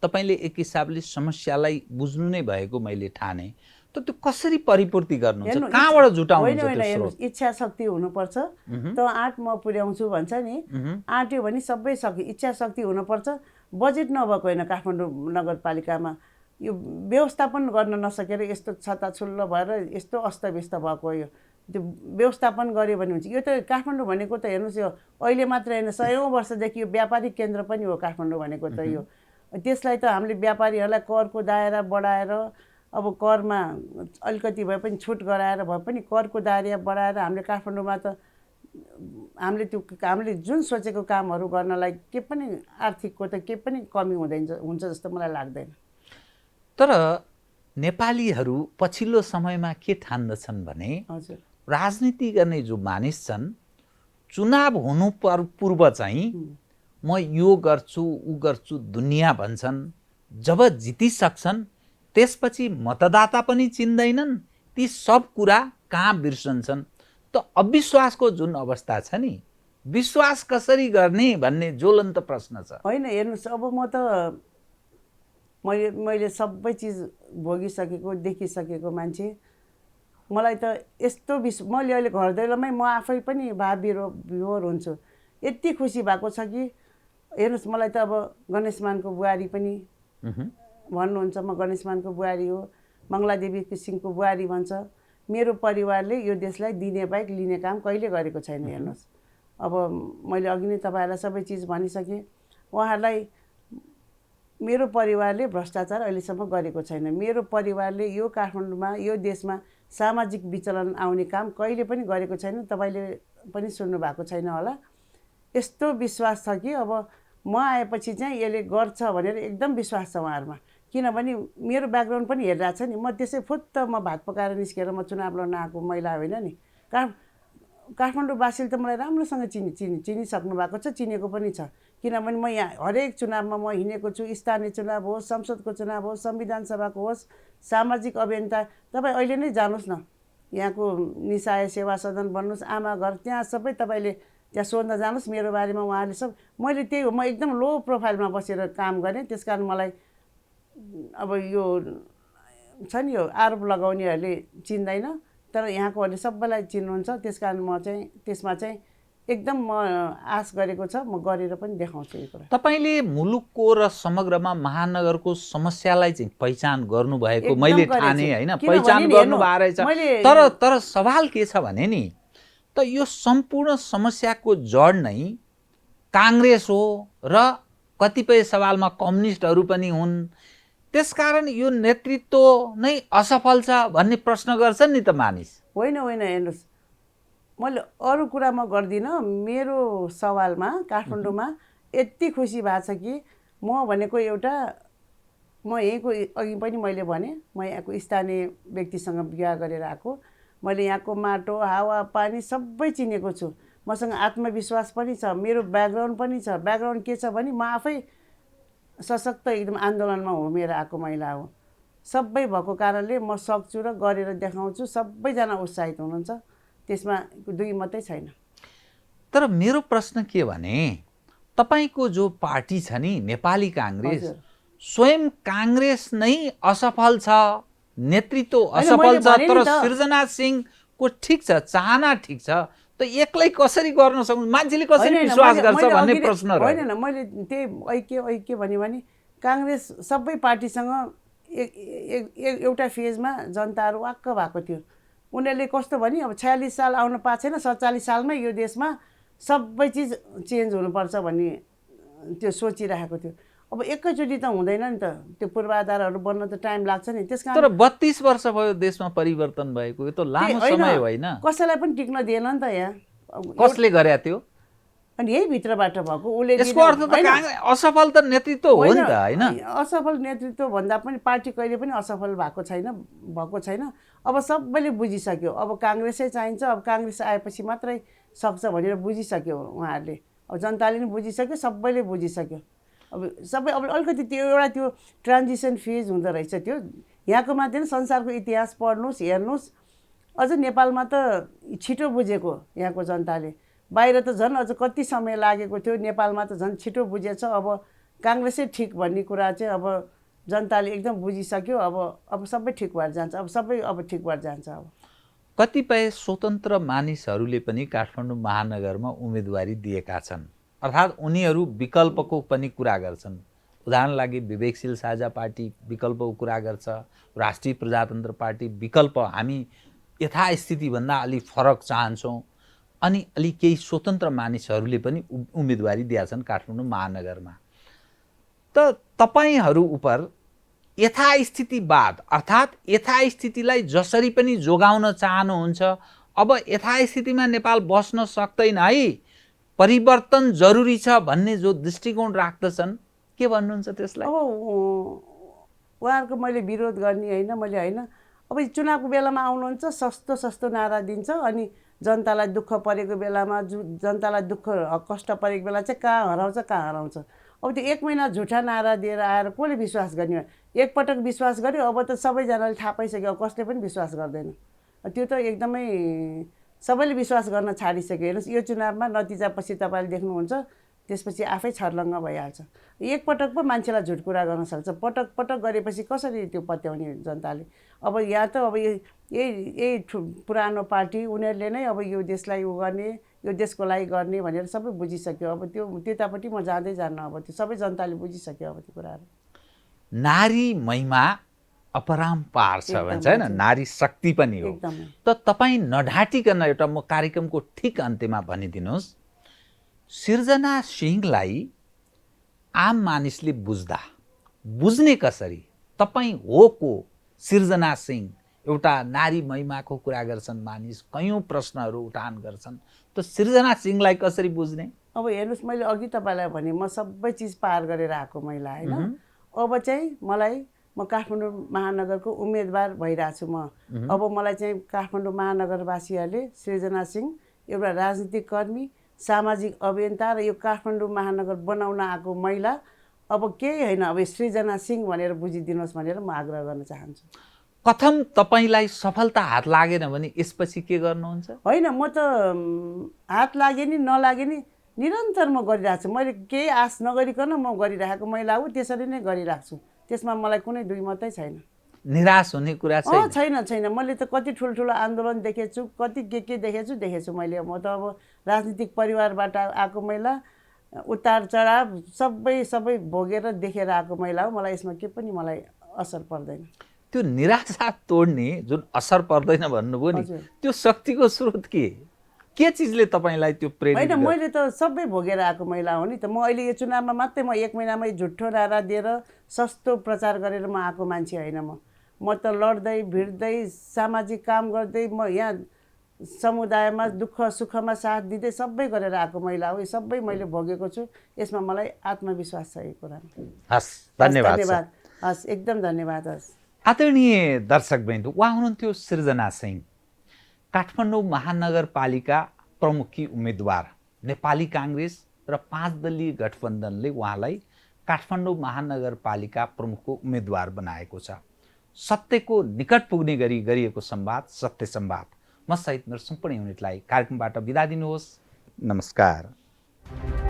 तपाईँले एक हिसाबले समस्यालाई बुझ्नु नै भएको मैले ठाने। त त्यो कसरी परिपूर्ति गर्नुहुन्छ, कहाँबाट जुटाउनुहुन्छ? हेर्नुहोस्, इच्छा शक्ति हुनुपर्छ। त आँट म पुर्याउँछु भन्छ नि, आँट्यो भने सबै सक्यो। इच्छा शक्ति हुनुपर्छ। बजेट नभएको होइन काठमाडौँ नगरपालिकामा, यो व्यवस्थापन गर्न नसकेर यस्तो छताछुल्लो भएर यस्तो अस्तव्यस्त भएको हो। यो त्यो व्यवस्थापन गर्यो भने हुन्छ। यो त काठमाडौँ भनेको त हेर्नुहोस्, यो अहिले मात्र होइन, सयौँ वर्षदेखि यो व्यापारिक केन्द्र पनि हो काठमाडौँ भनेको त। यो त्यसलाई त हामीले व्यापारीहरूलाई करको दायरा बढाएर, अब करमा अलिकति भए पनि छुट गराएर भए पनि करको दायरा बढाएर हामीले काठमाडौँमा त हामीले जुन सोचेको कामहरू गर्नलाई के पनि आर्थिकको त के पनि कमी हुन्छ जस्तो मलाई लाग्दैन। तर नेपालीहरू पछिल्लो समयमा के ठान्दछन् भने, हजुर, राजनीति गर्ने जो मानिस छन्, चुनाव हुनु पूर्व चाहिँ म यो गर्छु ऊ गर्छु दुनियाँ भन्छन्। जब जितिसक्छन् त्यसपछि मतदाता पनि चिन्दैनन्, ती सब कुरा कहाँ बिर्सन्छन्। त अविश्वासको जुन अवस्था छ नि, विश्वास कसरी गर्ने भन्ने ज्वलन्त प्रश्न छ। होइन हेर्नुहोस्, अब म त मैले सबै चिज भोगिसकेको देखिसकेको मान्छे। मलाई त यस्तो मैले अहिले घर दैलोमै म आफै पनि विभोर हुन्छु। यति खुसी भएको छ कि हेर्नुहोस्, मलाई त अब गणेशमानको बुहारी पनि भन्नुहुन्छ, म गणेशमानको बुहारी हो, मङ्गलादेवी सिंहको बुहारी भन्छ। मेरो परिवारले यो देशलाई दिने बाहेक लिने काम कहिले गरेको छैन। हेर्नुहोस्, अब मैले अघि नै तपाईँहरूलाई सबै चिज भनिसकेँ। उहाँहरूलाई मेरो परिवारले भ्रष्टाचार अहिलेसम्म गरेको छैन। मेरो परिवारले यो काठमाडौँमा यो देशमा सामाजिक विचलन आउने काम कहिले पनि गरेको छैन। तपाईँले पनि सुन्नु भएको छैन होला। यस्तो विश्वास छ कि अब म आएपछि चाहिँ यसले गर्छ भनेर एकदम विश्वास छ उहाँहरूमा। किनभने मेरो ब्याकग्राउन्ड पनि हेरिरहेको छ नि, म त्यसै फुत्त म भात पकाएर निस्केर म चुनाव लड्न आएको महिला होइन नि। काठमाडौँवासीले त मलाई राम्रोसँग चिनिसक्नु भएको छ, चिनेको पनि छ। किनभने म यहाँ हरेक चुनावमा म हिँडेको छु। स्थानीय चुनाव होस्, संसदको चुनाव होस्, संविधान सभाको होस्, सामाजिक अभियन्ता, तपाईँ अहिले नै जानुहोस् न, यहाँको निसाय सेवा सदन भन्नुहोस्, आमा घर, त्यहाँ सबै तपाईँले त्यहाँ सोध्न जानुहोस् मेरो बारेमा। उहाँले सब मैले त्यही हो, म एकदम लो प्रोफाइलमा बसेर काम गरेँ। त्यस कारण मलाई अब यो छ नि, यो आरोप लगाउनेहरूले चिन्दैन, तर यहाँकोहरूले सबैलाई चिन्नुहुन्छ। त्यस कारण म चाहिँ त्यसमा चाहिँ एकदम म आश गरेको छ, म गरेर पनि देखाउँछु यो कुरा। तपाईँले मुलुकको र समग्रमा महानगरको समस्यालाई चाहिँ पहिचान गर्नुभएको मैले ठाने होइन, पहिचान गर्नुभएको रहेछ। तर सवाल के छ भने नि, त यो सम्पूर्ण समस्याको जड नै काङ्ग्रेस हो र कतिपय सवालमा कम्युनिस्टहरू पनि हुन्। त्यसकारण यो नेतृत्व नै असफल छ भन्ने प्रश्न गर्छन् नि त मानिस। होइन हेर्नुहोस्, मैले अरू कुरा म गर्दिनँ। मेरो सवालमा काठमाडौँमा यति खुसी भएको छ कि म भनेको एउटा, म यहीँको अघि पनि मैले भने, म यहाँको स्थानीय व्यक्तिसँग बिहा गरेर आएको। मैले यहाँको माटो, हावा, पानी सबै चिनेको छु। मसँग आत्मविश्वास पनि छ, मेरो ब्याकग्राउन्ड पनि छ। ब्याकग्राउन्ड के छ भने म आफै सशक्त एकदम आन्दोलनमा होमेर आएको महिला हो। सबै भएको कारणले म सक्छु र गरेर देखाउँछु। सबैजना उत्साहित हुनुहुन्छ, त्यसमा दुई मात्रै छैन। तर मेरो प्रश्न के भने, तपाईँको जो पार्टी छ नि नेपाली काङ्ग्रेस, स्वयं काङ्ग्रेस नै असफल छ, नेतृत्व असफल छ, तर सृजना सिंहको ठिक छ, चाहना ठिक छ, त एक्लै कसरी गर्न सक्नु, मान्छेले कसरी विश्वास गर्छ भन्ने प्रश्न रह्यो। होइन, मैले त्यही ऐक्य भने काङ्ग्रेस सबै पार्टीसँग एउटा फेजमा जनताहरू वाक्क भएको थियो। उनीहरूले कस्तो भने अब 46 साल आउन पाएको छैन, 47 सालमै यो देशमा सबै चिज चेन्ज हुनुपर्छ भन्ने त्यो सोचिरहेको थियो। अब एकैचोटि त हुँदैन नि त, त्यो पूर्वाधारहरू बन्न त टाइम लाग्छ नि। त्यसकारण तर 32 वर्ष भयो देशमा परिवर्तन भएको, यो त लामो समय होइन। कसैलाई पनि टिक्न दिएन नि त यहाँ। कसले गरे त्यो? अनि यही भित्रबाट भएको। उसले यसको अर्थ त असफल त नेतृत्व हो नि त, होइन? असफल नेतृत्व भन्दा पनि पार्टी कहिले पनि असफल भएको छैन। अब सबैले बुझिसक्यो, अब काङ्ग्रेसै चाहिन्छ, अब काङ्ग्रेस आएपछि मात्रै सक्छ भनेर बुझिसक्यो उहाँहरूले। अब जनताले पनि बुझिसक्यो, सबैले बुझिसक्यो। अब सबै अब अलिकति त्यो एउटा त्यो ट्रान्जिसन फेज हुँदो रहेछ त्यो। यहाँको मात्रै होइन, संसारको इतिहास पढ्नुहोस्, हेर्नुहोस्। अझ नेपालमा त छिटो बुझेको यहाँको जनताले, बाहिर त झन् अझ कति समय लागेको थियो, नेपालमा त झन् छिटो बुझेछ। अब काङ्ग्रेसै ठिक भन्ने कुरा चाहिँ अब जनताले एकदम बुझिसक्यो। अब सबै ठिक भएर जान्छ, अब ठिक भएर जान्छ। अब कतिपय स्वतन्त्र मानिसहरूले पनि काठमाडौँ महानगरमा उम्मेदवारी दिएका छन्, अर्थात् उनीहरू विकल्पको पनि कुरा गर्छन्। उदाहरण लागि विवेकशील साझा पार्टी विकल्पको कुरा गर्छ, राष्ट्रिय प्रजातन्त्र पार्टी विकल्प, हामी यथास्थितिभन्दा अलिक फरक चाहन्छौँ। अनि अलि केही स्वतन्त्र मानिसहरूले पनि उम्मेदवारी दिएका छन् काठमाडौँ महानगरमा। त तपाईँहरू उप यथास्थितिवाद, अर्थात् यथास्थितिलाई जसरी पनि जोगाउन चाहनुहुन्छ, अब यथास्थितिमा नेपाल बस्न सक्दैन है, परिवर्तन जरुरी छ भन्ने जो दृष्टिकोण राख्दछन्, के भन्नुहुन्छ त्यसलाई? अब उहाँहरूको मैले विरोध गर्ने होइन, मैले होइन। अब चुनावको बेलामा आउनुहुन्छ, सस्तो नारा दिन्छ, अनि जनतालाई दुःख परेको बेलामा, जनतालाई दुःख कष्ट परेको बेला चाहिँ कहाँ हराउँछ। अब त्यो 1 महिना झुठा नारा दिएर आएर कसले विश्वास गर्ने? एकपटक विश्वास गर्यो, अब त सबैजनाले थाहा पाइसक्यो, कसले पनि विश्वास गर्दैन। त्यो त एकदमै सबैले विश्वास गर्न छाडिसक्यो। हेर्नुहोस्, यो चुनावमा नतिजापछि तपाईँले देख्नुहुन्छ, त्यसपछि आफै छर्लङ्ग भइहाल्छ। एकपटक पो मान्छेलाई झुट कुरा गर्न सक्छ, पटक पटक गरेपछि कसरी त्यो पत्याउने जनताले? अब यहाँ त अब यही पुरानो पार्टी उनीहरूले नै अब यो देशलाई उ गर्ने, यो देशको लागि गर्ने भनेर सबै बुझिसक्यो। अब त्यो त्यतापट्टि म जाँदै जान्न, अब त्यो सबै जनताले बुझिसक्यो अब त्यो कुराहरू। नारी महिमा अपराम्पार छ भन्छ होइन, नारी शक्ति पनि हो। एकदमै। त तपाईँ नढाँटिकन एउटा म कार्यक्रमको ठिक अन्त्यमा भनिदिनुहोस्, सिर्जना सिंहलाई आम मानिसले बुझ्ने कसरी? तपाईँ हो को? सिर्जना सिंह एउटा नारी महिमाको कुरा गर्छन् मानिस, कयौँ प्रश्नहरू उठान गर्छन्, त सिर्जना सिंहलाई कसरी बुझ्ने? अब हेर्नुहोस्, मैले अघि तपाईँलाई भने म सबै चिज पार गरेर आएको महिला होइन। अब चाहिँ म काठमाडौँ महानगरको उम्मेदवार भइरहेको छु म। अब मलाई चाहिँ काठमाडौँ महानगरवासीहरूले सृजना सिंह एउटा राजनीतिक कर्मी, सामाजिक अभियन्ता र यो काठमाडौँ महानगर बनाउन आएको महिला, अब केही होइन, अब सृजना सिंह भनेर बुझिदिनुहोस् भनेर म आग्रह गर्न चाहन्छु। कथम तपाईँलाई सफलता हात लागेन भने यसपछि के गर्नुहुन्छ? होइन, म त हात लागे नि नलागे नि निरन्तर म गरिरहेको छु। मैले केही आश नगरिकन म गरिरहेको महिला हो, त्यसरी नै गरिरहेको छु। त्यसमा मलाई कुनै दुई मात्रै छैन। निराश हुने कुरा छैन? छैन। मैले त कति ठुल्ठुलो आन्दोलन देखेको छु, कति के देखेको छु मैले। म त अब राजनीतिक परिवारबाट आएको महिला, उतार चढाव सबै भोगेर देखेर आएको महिला हो। मलाई यसमा के पनि मलाई असर पर्दैन। त्यो निराशा तोड्ने जुन असर पर्दैन भन्नुभयो नि, त्यो शक्तिको स्रोत के चिजले तपाईँलाई त्यो प्रेरित? होइन, मैले त सबै भोगेर आएको महिला हो नि त। म अहिले यो चुनावमा मात्रै म 1 महिनामै झुट्ठो नारा दिएर सस्तो प्रचार गरेर म आएको मान्छे होइन। म त लड्दै भिड्दै सामाजिक काम गर्दै म यहाँ समुदायमा दुःख सुखमा साथ दिँदै सबै गरेर आएको महिला हो। यो सबै मैले भोगेको छु। यसमा मलाई आत्मविश्वास छ यो कुरामा। हस्, धन्यवाद। हस्, एकदम धन्यवाद। हस्। आदरणीय दर्शकवृन्द, उहाँ हुनुहुन्थ्यो सृजना सिंह, काठमाडौँ महानगरपालिका प्रमुखी उम्मेदवार। नेपाली काङ्ग्रेस र 5 दलीय गठबन्धनले उहाँलाई काठमाडौँ महानगरपालिका प्रमुखको उम्मेदवार बनाएको छ। सत्यको निकट पुग्ने गरी गरिएको संवाद सत्य संवाद। म सहित मेरो सम्पूर्ण युनिटलाई कार्यक्रमबाट बिदा दिनुहोस्। नमस्कार।